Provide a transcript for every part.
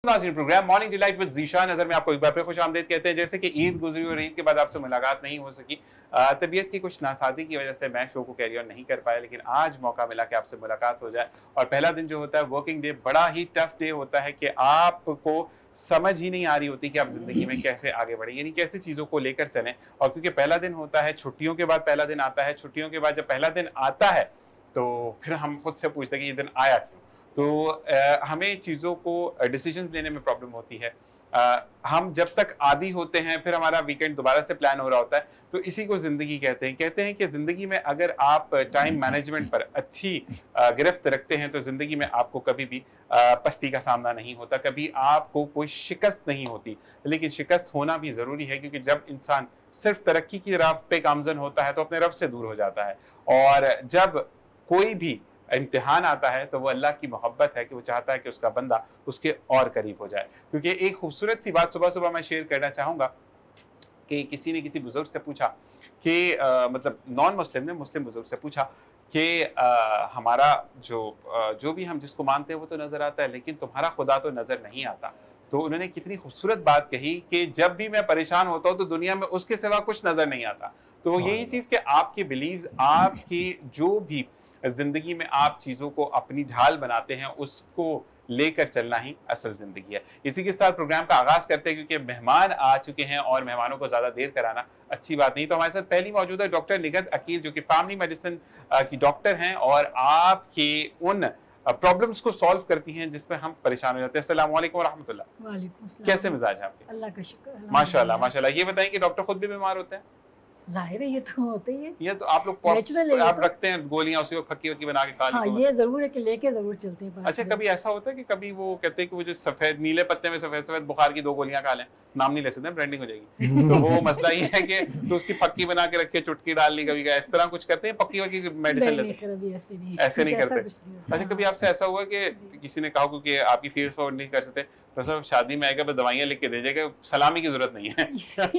नाज़रीन, program morning delight with Zeeshan Nazar में आपको एक बार फिर खुशामदीद कहते हैं। जैसे कि ईद गुजरी और ईद के बाद आपसे मुलाकात नहीं हो सकी, तबीयत की कुछ नासाज़ी की वजह से मैं शो को कैरी ऑन नहीं कर पाया, लेकिन आज मौका मिला कि आपसे मुलाकात हो जाए। और पहला दिन जो होता है वर्किंग डे, बड़ा ही टफ डे होता है कि आपको समझ ही नहीं आ रही होती कि आप ज़िंदगी में कैसे आगे बढ़ें, यानी कैसे चीज़ों को लेकर चलें। और क्योंकि पहला दिन होता है, छुट्टियों के बाद पहला दिन आता है, छुट्टियों के बाद जब पहला दिन आता है तो फिर हम खुद से पूछते हैं कि ये दिन आया क्यों। तो हमें चीज़ों को डिसीजंस लेने में प्रॉब्लम होती है। हम जब तक आदी होते हैं फिर हमारा वीकेंड दोबारा से प्लान हो रहा होता है, तो इसी को ज़िंदगी कहते हैं कि ज़िंदगी में अगर आप टाइम मैनेजमेंट पर अच्छी गिरफ्त रखते हैं तो ज़िंदगी में आपको कभी भी पस्ती का सामना नहीं होता, कभी आपको कोई शिकस्त नहीं होती। लेकिन शिकस्त होना भी ज़रूरी है, क्योंकि जब इंसान सिर्फ तरक्की की राह पे गामज़न होता है तो अपने रब से दूर हो जाता है। और जब कोई भी इम्तिहान आता है तो वो अल्लाह की मोहब्बत है कि वो चाहता है कि उसका बंदा उसके और करीब हो जाए। क्योंकि एक खूबसूरत सी बात सुबह सुबह मैं शेयर करना चाहूँगा कि किसी ने किसी बुजुर्ग से पूछा कि मतलब नॉन मुस्लिम ने मुस्लिम बुजुर्ग से पूछा कि हमारा जो भी हम जिसको मानते हैं वो तो नज़र आता है, लेकिन तुम्हारा खुदा तो नज़र नहीं आता। तो उन्होंने कितनी खूबसूरत बात कही कि जब भी मैं परेशान होता हूँ तो दुनिया में उसके सिवा कुछ नज़र नहीं आता। तो यही चीज़ कि आपके बिलीव्स, आपकी जो भी जिंदगी में आप चीजों को अपनी ढाल बनाते हैं, उसको लेकर चलना ही असल जिंदगी है। इसी के साथ प्रोग्राम का आगाज करते हैं, क्योंकि मेहमान आ चुके हैं और मेहमानों को ज्यादा देर कराना अच्छी बात नहीं। तो हमारे साथ पहली मौजूद है डॉक्टर निगहत अकील, जो कि फैमिली मेडिसिन की डॉक्टर हैं और आपके उन प्रॉब्लम्स को सॉल्व करती हैं जिसमें हम परेशान हो जाते हैं। अस्सलाम वालेकुम व रहमतुल्लाह। वालेकुम सलाम। कैसे मिजाज है आपके? अल्लाह का शुक्र। माशाल्लाह माशाल्लाह। ये बताएं कि डॉक्टर खुद भी बीमार होते हैं? जाहिर है, ये तो होता ही है। ये तो आप लोग आप रखते हैं गोलियां, उसी को फक्की वक्की बना के खा लेते हैं? हाँ, ये जरूर है कि लेके जरूर चलते हैं। अच्छा, कभी ऐसा होता है कि कभी वो कहते हैं कि वो जो सफेद नीले पत्ते में सफेद सफेद बुखार की 2 गोलियां खा लें, नाम नहीं ले सकते, ब्रांडिंग हो जाएगी तो वो मसला ये है कि तो उसकी फक्की बना के रखे, चुटकी डाल ली, कभी इस तरह कुछ करते हैं? पक्की वक्की मेडिसिन लेते हैं? ऐसे नहीं करते। अच्छा, कभी आपसे ऐसा हुआ कि किसी ने कहा कि आपकी फीस अफोर्ड नहीं कर सकते तो सब शादी में आएगा, बस दवाइयां लिख के दे जाएगा, सलामी की जरूरत नहीं है?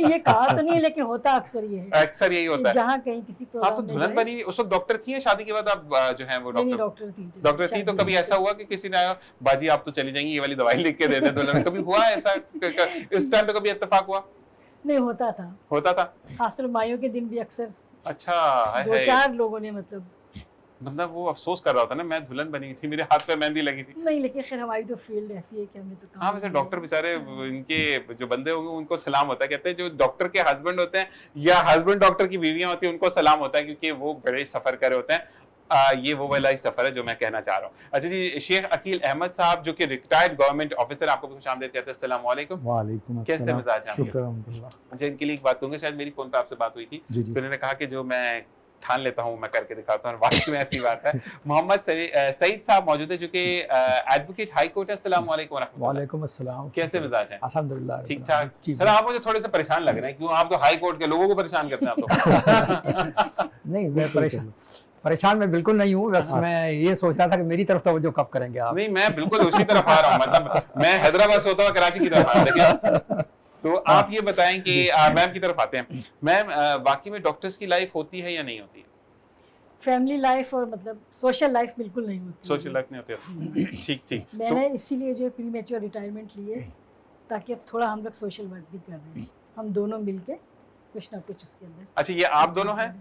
ये कहा तो नहीं है, लेकिन होता अक्सर ये है। अक्सर यही होता है जहाँ कहीं किसी को। आप तो दुल्हन बनी उस वक्त डॉक्टर थी, शादी के बाद आप जो है वो डॉक्टर थी। तो कभी ऐसा हुआ कि किसी ने आया, बाजी आप तो चली जाएंगी, ये वाली दवाई लिख के दे दे दुल्हन? कभी हुआ ऐसा? इस टाइम पे कभी इत्तेफाक हुआ? नहीं, होता था खासतौर माइयों के दिन भी अक्सर। अच्छा, 2-4 लोगों ने मतलब वो अफसोस कर रहा होता ना, मैं दुल्हन बनी थी, मेरे हाथ पे मेहंदी लगी थी। नहीं, लेकिन खैर हमारी तो फील्ड ऐसी है कि हमें तो हाँ, वैसे डॉक्टर बेचारे, इनके जो बंदे होंगे उनको सलाम होता है। कहते हैं जो डॉक्टर के हस्बैंड होते हैं या हस्बैंड डॉक्टर की बीवियां होती हैं, उनको सलाम होता है, क्योंकि वो बड़े सफर करे होते हैं। ये वो वाला ही सफर है जो मैं कहना चाह रहा हूँ। अच्छा जी, शेख अकील अहमद साहब, जो कि रिटायर्ड गवर्नमेंट ऑफिसर, आपको भी खुशामदीद कहते हैं। अस्सलाम वालेकुम। वालेकुम अस्सलाम। कैसे मिजाज हैं? शुक्र अल्हम्दुलिल्लाह। अच्छा, इनके लिए एक बात कहूँगा, शायद मेरी फोन पे आपसे बात हुई थी तो उन्होंने कहा कि जो मैं ठान लेता हूँ मैं करके दिखाता हूँ, वाकई में ऐसी बात है। मोहम्मद सईद साहब मौजूद है, जो कि एडवोकेट हाई कोर्ट है। अस्सलाम वालेकुम। वालेकुम अस्सलाम। कैसे मिजाज हैं? अल्हम्दुलिल्लाह ठीक ठाक। सर, आप मुझे थोड़े से परेशान लग रहे हैं, क्यों? आप तो हाई कोर्ट के लोगों को परेशान करते हैं आप तो। नहीं, मैं परेशान मैं बिल्कुल नहीं हूँ, बस मैं ये सोच रहा था कि मेरी तरफ तवज्जो कब करेंगे आप। नहीं, मैं बिल्कुल उसी तरफ आ रहा हूँ, मतलब मैं हैदराबाद से होता हुआ कराची की तरफ आ रहा हूँ। तो आप ये बताएं कि मैम की तरफ आते हैं। मैम, वाकई में डॉक्टर्स की लाइफ होती है या नहीं होती है? फैमिली लाइफ और मतलब सोशल लाइफ बिल्कुल नहीं होती। सोशल लाइफ नहीं होती। ठीक ठीक। मैंने इसीलिए जो प्री मैच्योर रिटायरमेंट लिए, ताकि अब थोड़ा हम लोग सोशल वर्क भी कर रहे हैं, हम दोनों मिलके कुछ ना कुछ उसके अंदर। अच्छा, ये आप दोनों हैं?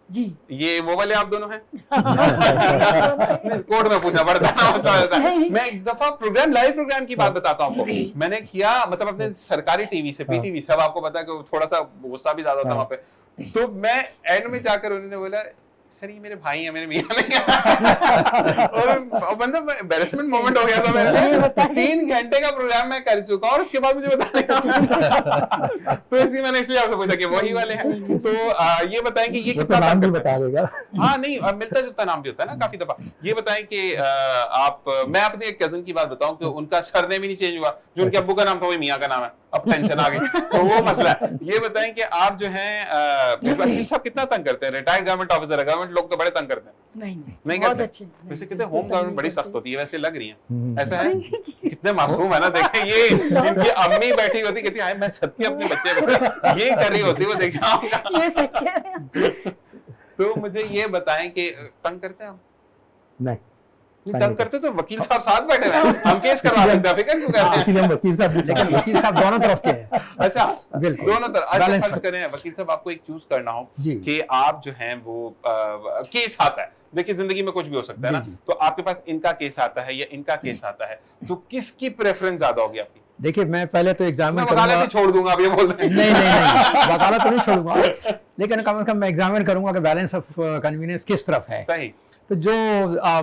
जी। ये वो वाले आप दोनों हैं? कोर्ट में पूछना पड़ता है। मैं एक दफा लाइव प्रोग्राम की बात बताता हूँ आपको। मैंने किया, मतलब अपने सरकारी टीवी से, पीटीवी से, अब आपको पता है कि थोड़ा सा गुस्सा भी ज्यादा था वहां पे। तो मैं एंड में जाकर उन्होंने बोला, सर ये मेरे भाई हैं, मेरे मियां नहीं। और मतलब एम्बैरेसमेंट मोमेंट हो गया था मेरे। 3 घंटे का प्रोग्राम मैं कर चुका और उसके बाद मुझे बताने का तो इसलिए आपसे पूछा कि वही वाले हैं। तो ये बताएं कि ये कितना नाम भी बता देगा। हाँ नहीं, मिलता जुलता नाम भी होता है ना काफी दफा। ये बताएं कि मैं अपने एक कजन की बात बताऊं कि उनका सरनेम ही नहीं चेंज हुआ, जो उनके अब्बू का नाम था वही मियां का नाम है, अब टेंशन आ गई तो वो मसला है। ये बताएं कि आप जो हैं वकील साहब कितना तंग करते हैं? रिटायर्ड गवर्नमेंट ऑफिसर है, गवर्नमेंट लोग तो बड़े तंग करते हैं। नहीं करते? अच्छे। वैसे कहते हैं होम गवर्नमेंट बड़ी सख्त होती है, वैसे लग रही है ऐसा है? कितने मासूम है ना, देखें ये इनकी अम्मी बैठी होती, कहती है मैं सत्य अपने बच्चे को ये कर रही होती, वो देखा। तो मुझे ये बताएं कि तंग करते हैं आप? नहीं तंग करते तो वकील साहब साथ बैठे हैं, हम केस करवा सकते हैं, फिक्र क्यों करते हैं? इसीलिए हम वकील साहब लेकिन वकील साहब दोनों तरफ के हैं। अच्छा, बिल्कुल। दोनों तरफ। अच्छा, Balance फर्ज पर। करें वकील साहब आपको एक चूज करना हो जी। कि आप जो हैं वो केस आता है, देखिए जिंदगी में कुछ भी हो सकता है ना, जी, जी। तो आपके पास इनका केस आता है या इनका केस आता है, तो किसकी प्रेफरेंस ज्यादा होगी आपकी? देखिए मैं पहले तो मैं एग्जामिन वकालत करूंगा। ही छोड़ दूंगा, आप ये बोल रहे हैं। नहीं वकालत तो नहीं छोड़ूंगा, लेकिन कम से कम मैं एग्जामिन करूंगा कि बैलेंस ऑफ कन्वीनियंस किस तरफ है। सही। तो जो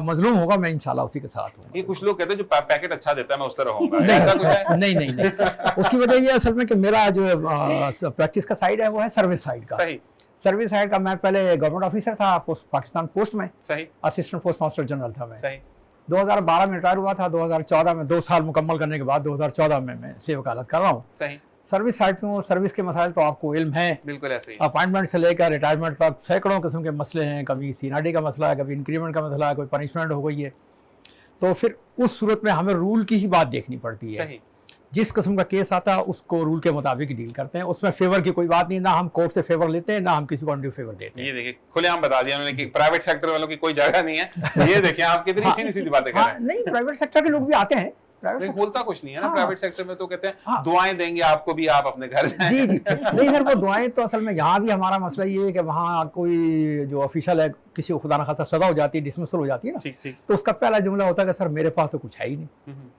मजलूम होगा मैं इंशाल्लाह उसी के साथ हूँ। ये कुछ लोग कहते हैं जो पैकेट अच्छा देता है मैं उस तरह होऊंगा, नहीं ऐसा कुछ है? नहीं उसकी वजह ये असल में कि मेरा जो प्रैक्टिस का साइड है वो है सर्विस साइड का। सही सर्विस साइड का मैं पहले गवर्नमेंट ऑफिसर था पाकिस्तान पोस्ट में, सही असिस्टेंट पोस्ट मास्टर जनरल था मैं। सही 2012 में रिटायर हुआ था, 2014 में 2 साल मुकम्मल करने के बाद 2014 में मैं सेवा वकालत कर रहा हूँ। सही, सर्विस साइड पे हूँ, सर्विस के मसाइल तो आपको इल्म है, बिल्कुल ऐसे ही। अपॉइंटमेंट से लेकर रिटायरमेंट तक सैकड़ों किस्म के मसले हैं। कभी सीनाडी का मसला है, कभी इंक्रीमेंट का मसला है, कोई पनिशमेंट हो गई है, तो फिर उस सूरत में हमें रूल की ही बात देखनी पड़ती है। सही, जिस किस्म का केस आता है उसको रूल के मुताबिक डील करते हैं, उसमें फेवर की कोई बात नहीं, ना हम कोर्ट से फेवर लेते हैं ना हम किसी को अनड्यू फेवर देते हैं। ये देखिए खुलेआम बता दिया उन्होंने कि प्राइवेट सेक्टर वालों की कोई जगह नहीं है। ये देखिए आप कितनी सीधी सीधी बातें कर रहे हैं। नहीं प्राइवेट सेक्टर के लोग भी आते हैं, लेकिन बोलता कुछ नहीं है ना, हाँ। प्राइवेट सेक्टर में तो कहते हैं हाँ। दुआएं देंगे आपको भी, आप अपने घर जाएं। जी नहीं सर, वो दुआएं तो असल में यहाँ भी हमारा मसला ये है कि वहाँ कोई जो ऑफिशियल है किसी को खुदा न खास्ता सजा हो जाती है, डिसमिसल हो जाती है ना, ठीक ठीक। तो उसका पहला जुमला होता है कि सर मेरे पास तो कुछ है ही नहीं, हम्म।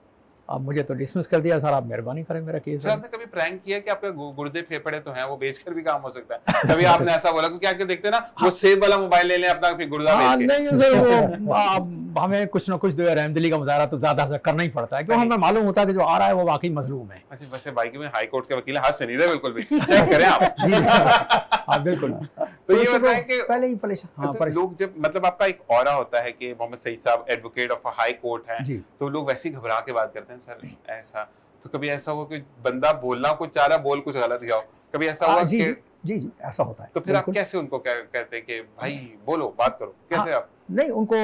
अब मुझे तो डिसमिस कर दिया सर, आप मेहरबानी करें मेरा केस। सर आपने कभी प्रैंक किया कि आपके गुर्दे फेफड़े तो हैं वो बेचकर भी काम हो सकता है? कभी आपने ऐसा बोला? क्योंकि आजकल देखते हैं ना वो सेब वाला मोबाइल ले लें अपना, फिर गुर्दा हाँ बेच के। नहीं सर, वो हमें कुछ ना कुछ जो है रहमदिली का मुजाहरा तो ज्यादा से करना ही पड़ता है, क्योंकि हमें मालूम होता है कि जो आ रहा है वो वाकई मजलूम है। अच्छा, वैसे बाइक में हाई कोर्ट के वकील हाथ से नहीं रहे बिल्कुल भी, चेक करें आप। जी हाँ बिल्कुल। तो ये बताएं कि पहले ही परेशान, हाँ तो लोग जब मतलब आपका एक ऑरा होता है कि मोहम्मद सईद साहब एडवोकेट ऑफ हाई कोर्ट है, जी। तो लोग वैसे ही घबरा के बात करते हैं सर ऐसा। तो कभी ऐसा हुआ कि बंदा बोलना कुछ चाह रहा बोल कुछ गलत गया हो, कभी ऐसा हुआ जी कि जी जी ऐसा होता है। तो फिर आप बिल्कुल। कैसे उनको कहते हैं कि भाई बोलो बात करो, कैसे आप नहीं उनको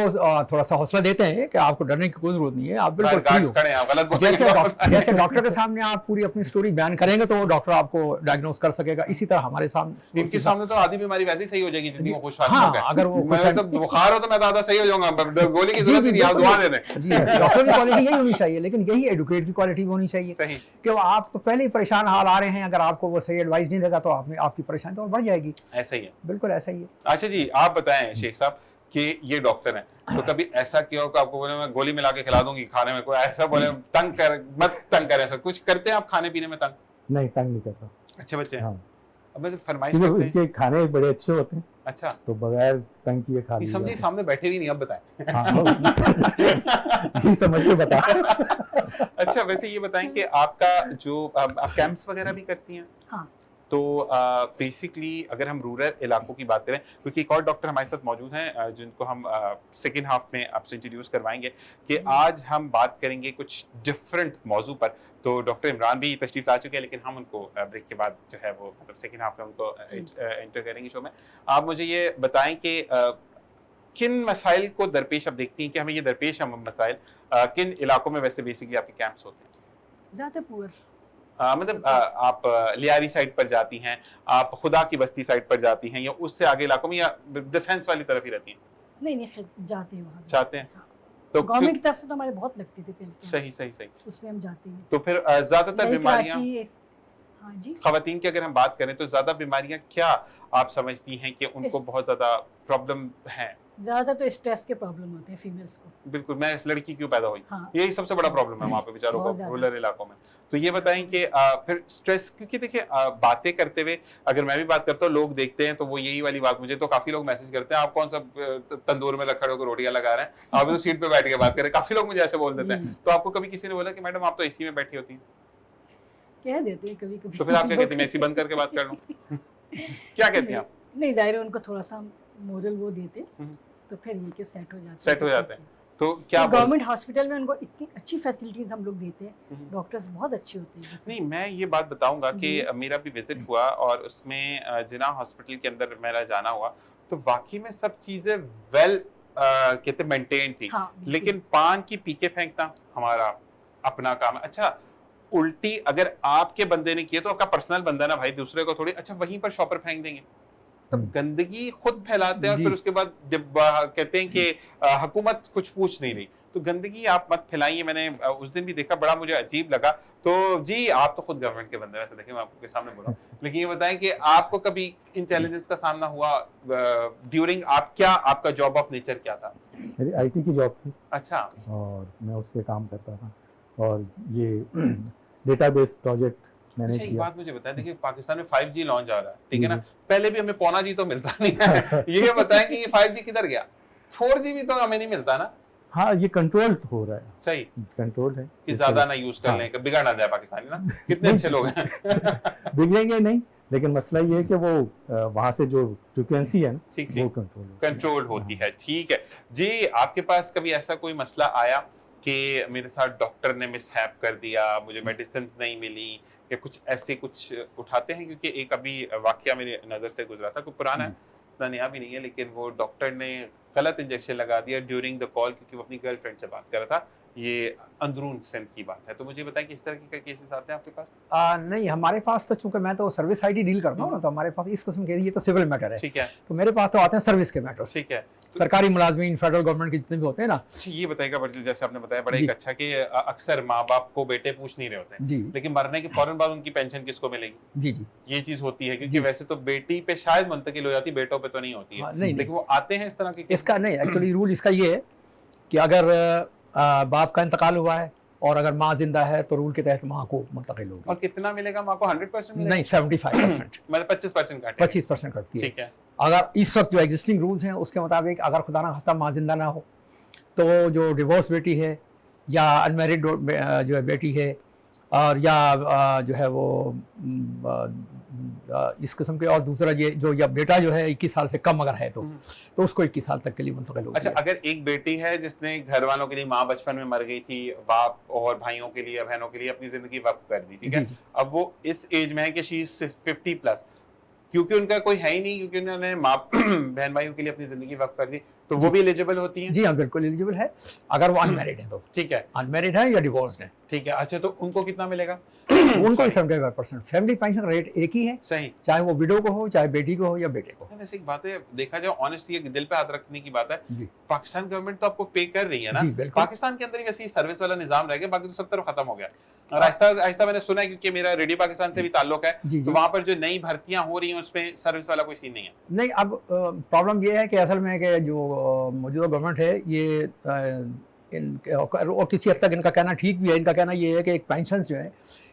थोड़ा सा हौसला देते हैं कि आपको डरने की कोई जरूरत नहीं है, आप बिल्कुल फ्री गार्ड्स हो। खड़े हैं, आप गलत बोल रहे हैं। जैसे डॉक्टर के सामने आप पूरी अपनी स्टोरी बयान करेंगे तो डॉक्टर आपको डायग्नोस कर सकेगा, इसी तरह हमारे सामने इनके सामने तो आधी बीमारी वैसे ही सही हो जाएगी जितनी वो खुश हाँ, है। अगर वो खुश मैं है- तो बुखार हो तो मैं तो आधा सही हो जाऊंगा, गोली की जी जरूरत जी नहीं, आप दुआ दे दें। जी डॉक्टर की क्वालिटी यही होनी चाहिए, लेकिन यही एडवोकेट की क्वालिटी भी होनी चाहिए सही। कि वो आप पहले ही परेशान हाल आ रहे हैं, अगर आपको वो सही एडवाइस नहीं देगा तो आपकी परेशानी तो और बढ़ जाएगी। ऐसा ही है। बिल्कुल ऐसा ही है। अच्छा जी, आप बताएं शेख साहब कि ये डॉक्टर हैं, तो कभी ऐसा किया हो कि आपको बोले मैं गोली मिला के खिला दूंगी खाने में, कोई ऐसा बोले मत तंग करें, ऐसा कुछ करते हैं आप खाने पीने में तंग? नहीं, तंग नहीं करता। अच्छे बच्चे हैं। हाँ। अब तो फरमाइश करते क्योंकि हैं। इनके खाने बड़े अच्छे होते हैं, अच्छा, तो बगैर तंग किए खा ये लिए समझिए जाते सामने बैठे भी नहीं, अब बताएं। हैं। हाँ, ये समझ के बता। अच्छा, वैसे ये बताएं कि आपका जो आप कैंप्स वगैरह भी करती हैं, हाँ। तो बेसिकली अगर हम रूरल इलाकों की बात करें, क्योंकि एक और डॉक्टर हमारे साथ मौजूद हैं जिनको हम सेकेंड हाफ में आपसे इंट्रोड्यूस करवाएंगे कि आज हम बात करेंगे कुछ डिफरेंट मौजू पर। तो डॉक्टर इमरान भी तशरीफ ला चुके हैं, लेकिन हम उनको ब्रेक के बाद जो है वो मतलब सेकेंड हाफ में उनको एंटर करेंगे शो में। आप मुझे ये बताएं कि किन मसाइल को दरपेश आप देखती हैं कि हमें ये दरपेश हम मसाइल किन इलाकों में वैसे बेसिकली आपके कैंप्स होते हैं? ज़्यादा पुअर। मतलब आप लियारी साइड पर जाती हैं, आप खुदा की बस्ती साइड पर जाती हैं, या उससे आगे इलाकों में, या डिफेंस वाली तरफ ही रहती हैं? नहीं जाते हैं वहाँ। जाते हैं हाँ। तो गवर्नमेंट की तरफ से तो हमारे बहुत लगते थे पहले। सही सही सही। उसमें हम जाते हैं। तो फिर ज्यादातर नई बीमारियां कराची, हाँ जी, खवातीन की अगर हम बात करें तो ज्यादा बीमारियां क्या आप समझती हैं कि उनको बहुत ज्यादा प्रॉब्लम है? ज़्यादातर तो स्ट्रेस के प्रॉब्लम होते हैं फीमेल्स को। बिल्कुल, मैं इस लड़की क्यों पैदा हुई, हाँ। यही सबसे बड़ा प्रॉब्लम है वहाँ पे बेचारों को बहुत ज्यादा। रूरल इलाकों में। तो ये बताएं कि फिर स्ट्रेस, क्योंकि देखिए बातें करते हुए अगर मैं भी बात करता हूँ लोग देखते हैं तो वो यही वाली बात, मुझे तो काफी लोग मैसेज करते हैं आप कौन सा तंदूर में खड़े होकर रोटियां लगा रहे हैं, आप तो सीट पे बैठ के बात करें, काफी लोग मुझे ऐसे बोल देते हैं। तो आपको कभी किसी ने बोला कि मैडम आप तो एसी में बैठी होती हैं? कह देते हैं कभी कभी। तो फिर आप क्या कहती हैं, मैं एसी बंद करके बात कर लूं? क्या कहती हैं आप? नहीं, जाहिर है उनको थोड़ा सा मोरल वो देते, हम्म। तो फिर ये कि सेट हो जाते हैं। सेट हो जाते हैं। तो क्या गवर्नमेंट हॉस्पिटल में उनको इतनी अच्छी फैसिलिटीज हम लोग देते हैं, हम्म। डॉक्टर्स बहुत अच्छे होते हैं। नहीं, मैं ये बात बताऊंगा कि मेरा भी विजिट हुआ और उसमें जिना हॉस्पिटल के अंदर मेरा जाना हुआ, तो वाकई में सब चीजें वेल कहते मेंटेन थी। हाँ, बिल्कुल। लेकिन पान की पीके फेंकना हमारा अपना काम है। अच्छा, उल्टी अगर आपके बंदे ने किया तो आपका पर्सनल बंदा ना भाई, दूसरे को थोड़ी, अच्छा वहीं पर शॉपर फेंक देंगे, तो गंदगी खुद फैलाते हैं और जी। फिर उसके बाद जब कहते हैं कि हुकूमत कुछ पूछ नहीं रही, तो गंदगी आप मत फैलाइए। मैंने उस दिन भी देखा, बड़ा मुझे अजीब लगा। तो जी आप तो खुद गवर्नमेंट के बंदे, वैसे देखिए मैं आपके सामने बोल रहा हूँ, लेकिन ये बताएं कि आपको कभी इन चैलेंजेस का सामना हुआ ड्यूरिंग, आपका जॉब ऑफ नेचर क्या था? मेरी आईटी की जॉब थी अच्छा, और मैं उस पर काम करता था और ये डेटाबेस प्रोजेक्ट मैनेज एक किया। बात मुझे बताएं, देखिए पाकिस्तान में 5G लॉन्च आ रहा है, ठीक है ना, पहले भी हमें पौना जी तो मिलता नहीं है। ये बताएं कि ये 5G किधर गया? 4G भी तो हमें नहीं मिलता ना। हाँ, ये कंट्रोल हो रहा है, सही, कंट्रोल है कि ज्यादा ना यूज कर लें, कि बिगड़ ना जाए पाकिस्तानी ना, कितने अच्छे लोग हैं। बिगड़ेंगे नहीं, लेकिन मसला ये है कि वो वहाँ से जो फ्रिक्वेंसी है ना, ठीक वो ठीक, कंट्रोल होती है। ठीक है जी, आपके पास कभी ऐसा कोई मसला आया कि मेरे साथ डॉक्टर ने मिसहैप कर दिया, मुझे मेडिसिन नहीं मिली, या कुछ ऐसे कुछ उठाते हैं? क्योंकि एक अभी वाकया मेरी नज़र से गुजरा था, कोई पुराना है, इतना नया भी नहीं है, लेकिन वो डॉक्टर ने गलत इंजेक्शन लगा दिया ड्यूरिंग द कॉल, क्योंकि वो अपनी गर्लफ्रेंड से बात कर रहा था। ये अंदरून सिंध की बात है, तो मुझे बताएं कि इस तरह के केसेस आते हैं आपके पास? नहीं, हमारे पास तो चूंकि मैं तो सर्विस साइड ही डील करता हूँ ना, तो हमारे पास इस किस्म के, ये तो सिविल मैटर है, ठीक है, तो मेरे पास तो आते हैं सर्विस के मैटर्स। ठीक है। सरकारी मुलाजमीन, फेडरल गवर्नमेंट के जितने भी होते हैं ना। अच्छा, ये बताइएगा, जैसे आपने बताया बड़ा जी। एक अच्छा कि अक्सर माँ बाप को बेटे पूछ नहीं रहे होते हैं, जी लेकिन मरने के फौरन बाद उनकी पेंशन किसको मिलेगी, जी जी ये चीज होती है, क्योंकि जी। वैसे तो बेटी पे शायद मुंतकिल हो जाती, बेटों पे तो नहीं होती है। हाँ, नहीं, लेकिन वो आते हैं इस तरह के इसका नहीं, एक्चुअली रूल इसका ये है कि अगर बाप का इंतकाल हुआ है और अगर माँ जिंदा है तो रूल के तहत माँ को मुंतकिल होगी। और कितना मिलेगा माँ को? 100% मिलेगा? नहीं, 75%, मतलब 25% काटेंगे। 25% कटती है। ठीक है, अगर इस वक्त जो एग्जिस्टिंग रूल्स हैं उसके मुताबिक अगर खुदा ना खास्ता माँ जिंदा ना हो, तो जो डिवोर्स बेटी है या अनमेरिड जो है बेटी है, और या जो है वो इस किस्म के, और दूसरा ये जो या बेटा जो है 21 साल से कम अगर है तो उसको 21 साल तक के लिए मुंतकिल होगी। अच्छा, अगर एक बेटी है जिसने घर वालों के लिए, माँ बचपन में मर गई थी, बाप और भाइयों के लिए, बहनों के लिए अपनी जिंदगी वक्फ कर दी, ठीक है, अब वो इस एज में है कि शी इज 50+, क्योंकि उनका कोई है ही नहीं, क्योंकि उन्होंने माँ बहन भाइयों के लिए अपनी जिंदगी वक्फ कर दी, तो वो भी एलिजिबल होती हैं? जी हाँ, बिल्कुल एलिजिबल है, अगर वो अनमैरिड है तो। ठीक है, अनमैरिड है या डिवोर्स्ड है, ठीक है। अच्छा, तो उनको कितना मिलेगा? उनको Sorry. 75%। फैमिली पेंशन रेट एक ही है, सही। चाहे वो विडो को हो, चाहे बेटी को हो या बेटे को। वैसे एक बात है, देखा जाए ऑनेस्टली, दिल पे हाथ रखने की बात है, जी पाकिस्तान गवर्नमेंट तो आपको पे कर रही है ना। जी, बिल्कुल। पाकिस्तान के अंदर ही वैसे ही सर्विस वाला निजाम रह गया, बाकी तो सब तरफ खत्म हो गया। और आहिस्ता आहिस्ता मैंने सुना है, क्योंकि मेरा रेडियो पाकिस्तान से भी ताल्लुक है, जी, तो जी। वहां पर जो नई भर्तियां हो रही हैं उसमें सर्विस वाला कोई सीन नहीं है। नहीं, अब प्रॉब्लम ये है कि असल में कि जो मौजूदा गवर्नमेंट है ये और किसी हद तक इनका कहना ठीक भी है, इनका कहना ये है कि एक पेंशन जो है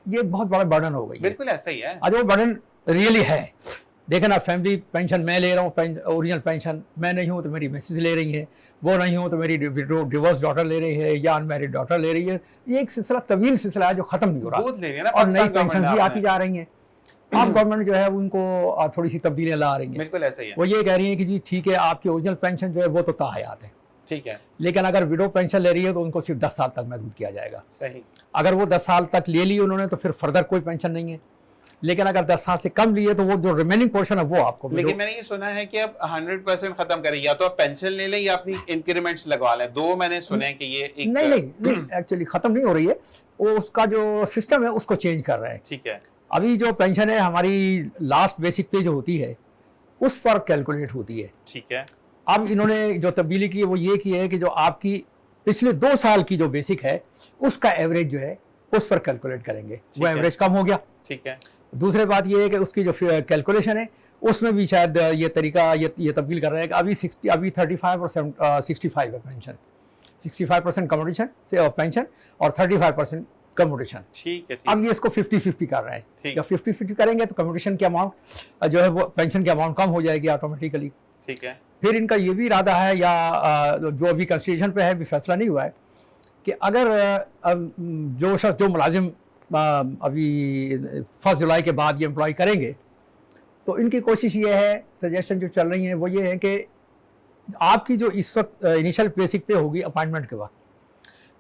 ये एक बहुत बड़ा बर्डन हो गई है। बिल्कुल ऐसा ही है। आज वो बर्डन रियली है। देखें ना, फैमिली पेंशन मैं ले रहा हूँ, ओरिजिनल पेंशन मैं नहीं हूँ तो मेरी मिसेज ले रही है, वो नहीं हूँ तो मेरी डिवोर्स डॉटर ले रही है या अनमैरिड डॉटर ले रही है। ये एक सिलसिला, तवील सिलसिला है जो खत्म नहीं हो रहा, गोद ले रही है ना और नई पाकिस्तान पेंशन गवर्नमेंट भी आती आपने। जा रही हैं। अब गवर्नमेंट जो है उनको थोड़ी सी तब्दीलियाँ ला रही हैं। बिल्कुल ऐसा ही है। वो ये कह रही हैं कि जी ठीक है, आपकी ओरिजिनल पेंशन जो है वो तो ताहयात है, ठीक है, लेकिन अगर विडो पेंशन ले रही है तो उनको सिर्फ 10 साल तक महदूद किया जाएगा। सही। अगर वो 10 साल तक ले ली उन्होंने तो फिर फर्दर कोई पेंशन नहीं है, लेकिन अगर 10 साल से कम लिए तो वो जो रिमेनिंग पोर्शन है वो आपको लेकिन मैंने ये सुना है कि अब 100% खत्म करें, या तो आप पेंशन ले लें या अपनी इंक्रीमेंट्स लगवा लें, दो मैंने सुने हैं कि ये एक। नहीं, एक्चुअली खत्म नहीं हो रही है, वो उसका जो सिस्टम है उसको चेंज कर रहे हैं। ठीक है, अभी जो पेंशन है हमारी लास्ट बेसिक पे जो होती है उस पर कैलकुलेट होती है। ठीक है, अब इन्होंने जो तब्दीली की है वो ये की है कि जो आपकी पिछले 2 साल की जो बेसिक है उसका एवरेज जो है उस पर कैलकुलेट करेंगे, वो है। एवरेज कम हो गया। ठीक है, दूसरी बात ये है कि उसकी जो कैलकुलेशन है उसमें भी शायद ये तरीका ये तब्दील कर रहे हैं कि अभी 35 और 65 है पेंशन, 65% कम्युटेशन से पेंशन और 35% कम्युटेशन। ठीक है, अब ये इसको 50-50 कर रहे हैं। ठीक। जब 50-50 करेंगे तो कम्युटेशन की अमाउंट जो है वो पेंशन की अमाउंट कम हो जाएगी ऑटोमेटिकली। ठीक है, फिर इनका ये भी इरादा है या जो अभी कॉन्स्टिट्यूशन पे है, अभी फैसला नहीं हुआ है कि अगर जो शख्स जो मुलाजिम अभी 1 जुलाई के बाद ये एम्प्लॉय करेंगे तो इनकी कोशिश ये है, सजेशन जो चल रही हैं वो ये है कि आपकी जो इस वक्त इनिशियल बेसिक पे होगी अपॉइंटमेंट के बाद,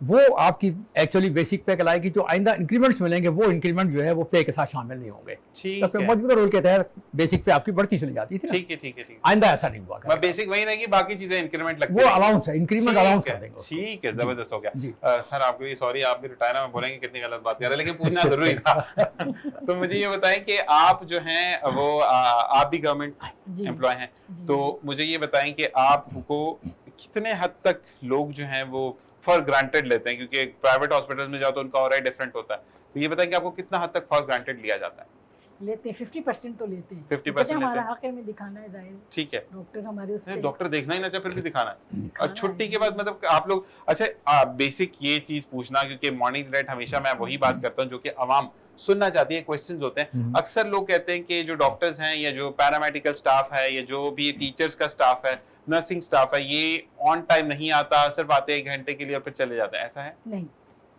वो आपकी एक्चुअली बेसिक पे कहलाएगी। जो आइंदा इंक्रीमेंट्स मिलेंगे वो इंक्रीमेंट जो है वो पे के साथ शामिल नहीं होंगे। ठीक तो है, मौजूदा रूल के तहत बेसिक पे आपकी बढ़ती चली जाती थी ना। ठीक है, ठीक है, ठीक है। आइंदा ऐसा नहीं हुआ, बेसिक वही रहेगी, बाकी चीजें इंक्रीमेंट लगती वो रहेंगी। अलाउंस है, इंक्रीमेंट अलाउंस कर देंगे उसको। ठीक है, जबरदस्त हो गया। जी। सर आपको भी सॉरी, आप भी रिटायर में बोलेंगे कितनी गलत बात कर रहे हैं, लेकिन पूछना जरूरी था। तो मुझे ये बताएं कि आप जो हैं वो आप भी गवर्नमेंट जी एम्प्लॉय हैं, जी। तो मुझे ये बताएं कि आपको कितने हद तक लोग जो हैं वो फॉर ग्रांटेड लेते हैं, क्योंकि प्राइवेट हॉस्पिटल में जाओ तो उनका और डिफरेंट होता है। तो ये बताएं कि आपको कितना हद तक फॉर ग्रांटेड लिया जाता है? लेते हैं 50% तो लेते हैं। 50% हमारा लेते हैं। हक है, हमें दिखाना है, जाहिर ठीक है, डॉक्टर हमारे उस पे डॉक्टर देखना ही ना चाहे फिर भी दिखाना है। दिखाना और छुट्टी है। के बाद मतलब आप लोग, अच्छा बेसिक ये चीज पूछना, क्योंकि मॉर्निंग डिलाइट हमेशा मैं वही बात करता हूँ जो कि अवाम सुनना चाहती है, क्वेश्चंस होते हैं। अक्सर लोग कहते हैं कि जो डॉक्टर्स हैं या जो पैरामेडिकल स्टाफ है या जो भी टीचर्स का स्टाफ है, नर्सिंग स्टाफ है, ये ऑन टाइम नहीं आता, सिर्फ आते 1 घंटे के लिए और फिर चले जाते हैं, ऐसा है? नहीं,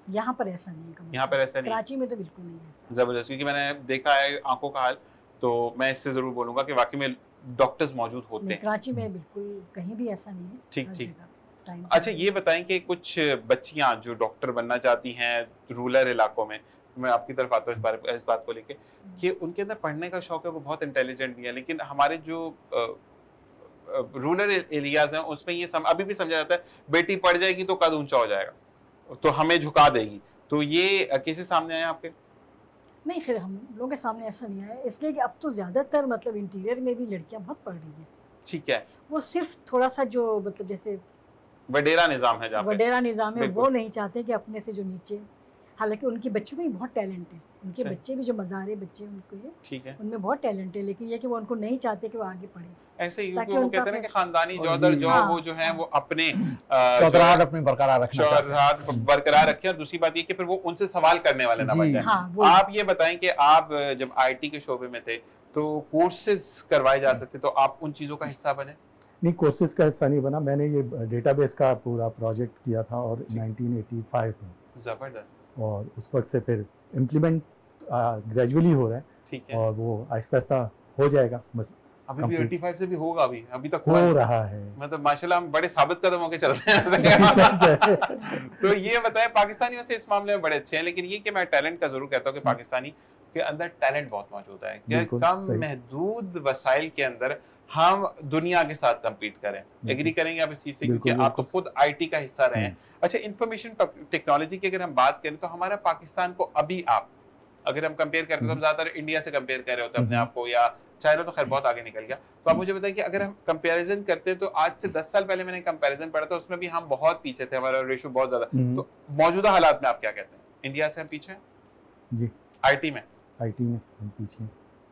यहाँ पर ऐसा नहीं है। यहाँ पर ऐसा नहीं, कराची में तो बिल्कुल नहीं है। जबरदस्त, क्योंकि मैंने देखा है आंखों का हाल, तो मैं इससे जरूर बोलूंगा कि वाकई में डॉक्टर्स मौजूद होते हैं। कराची में बिल्कुल कहीं भी ऐसा नहीं है। ठीक हर ठीक। जगह टाइम अच्छा ये बताएं कि कुछ बच्चियां जो डॉक्टर बनना चाहती हैं रूरल इलाकों में, मैं आपकी तरफ आता हूँ इस बात को लेके कि उनके अंदर पढ़ने का शौक है, वो बहुत इंटेलिजेंट भी है, लेकिन हमारे जो रूरल एरियाज हैं उसमें ये अभी भी समझा जाता है बेटी पढ़ जाएगी तो कद ऊंचा हो जाएगा, तो हमें झुका देगी। तो ये कैसे सामने आया आपके? नहीं, खैर हम लोगों के सामने ऐसा नहीं आया, इसलिए कि अब तो ज़्यादातर मतलब इंटीरियर में भी लड़कियां बहुत पढ़ रही हैं। ठीक है, वो सिर्फ थोड़ा सा जो मतलब जैसे वडेरा निजाम है जहाँ पे, वडेरा निज़ाम है, बिल्कुल। वो नहीं चाहते कि अपने से जो नीचे, हालांकि उनके बच्चों में भी बहुत टैलेंट है, उनके सही। बच्चे भी जो मज़ारे बच्चे उनको ये, ठीक है, उनमें बहुत टैलेंट है, लेकिन ये कि वो उनको नहीं चाहते कि वो आगे पढ़े। ऐसे ही, ताकि क्योंकि वो उनका कहते हैं ना कि फिर- खानदानी और जौहर ये- जो हाँ, वो जो है वो अपने चौधराहट अपने बरकरार रखना चाहते हैं। चौधराहट बरकरार रखे, और दूसरी बात ये कि फिर वो उनसे सवाल करने वाले ना जी। बन जाए। हाँ, वो आप ये बताएं कि आप जब आईटी के शोबे में थे तो कोर्सेज करवाए जाते थे, तो आप उन चीजों का हिस्सा बने? नहीं, कोर्सेज का हिस्सा नहीं बना, मैंने ये डेटाबेस का पूरा प्रोजेक्ट किया था और 1985 में, जबरदस्त, और उस वक्त से फिर इम्प्लीमेंट ग्रेजुअली हो रहा है ठीक है। और वो आहिस्ता आहिस्ता हो जाएगा, बस अभी भी complete। 85 से भी होगा, अभी तक हो हुआ है। रहा है। मतलब माशाल्लाह हम बड़े साबित कदम होके चल रहे हैं। तो ये बताएं, पाकिस्तानी वैसे इस मामले में बड़े अच्छे हैं, लेकिन ये कि मैं टैलेंट का जरूर कहता हूँ कि पाकिस्तानी के अंदर टैलेंट बहुत मौजूद है कि बिल्कुल, कम सही। महदूद वसाइल के अंदर हम दुनिया के साथ कम्पीट करें। एग्री करेंगे आप इस चीज से, क्योंकि बिल्कुल, आप तो खुद आईटी का हिस्सा रहे हैं। अच्छा, इंफॉर्मेशन टेक्नोलॉजी की अगर हम बात करें तो हमारा पाकिस्तान को अभी आप अगर हम कंपेयर करते हैं तो हम ज्यादातर इंडिया से कंपेयर कर रहे होते हैं अपने आप को, या चाइना तो खैर बहुत आगे निकल गया। तो आप मुझे बताइए कि अगर हम कंपैरिजन करते हैं तो आज से 10 साल पहले मैंने कंपैरिजन पढ़ा था, उसमें भी हम बहुत पीछे थे, हमारा रेशियो बहुत ज्यादा। तो मौजूदा हालात में आप क्या कहते हैं, इंडिया से हम पीछे हैं जी, आईटी में? आईटी में हम पीछे हैं,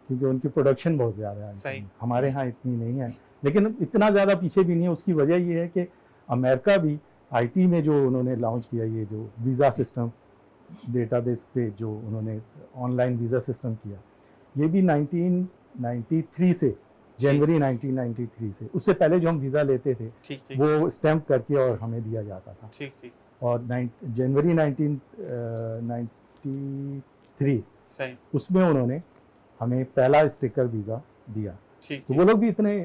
क्योंकि उनकी प्रोडक्शन बहुत ज़्यादा है, सही। हमारे यहाँ इतनी नहीं है, लेकिन इतना ज़्यादा पीछे भी नहीं है। उसकी वजह ये है कि अमेरिका भी आईटी में जो उन्होंने लॉन्च किया, ये जो वीज़ा सिस्टम डेटाबेस पे जो उन्होंने ऑनलाइन वीज़ा सिस्टम किया, ये भी 1993 से, जनवरी 1993 से, उससे पहले जो हम वीज़ा लेते थे ठीक ठीक वो स्टैम्प करके और हमें दिया जाता था, ठीक ठीक, और जनवरी 1993 सही, उसमें उन्होंने हमें पहला स्टिकर वीज़ा दिया। ठीक तो वो लोग भी इतने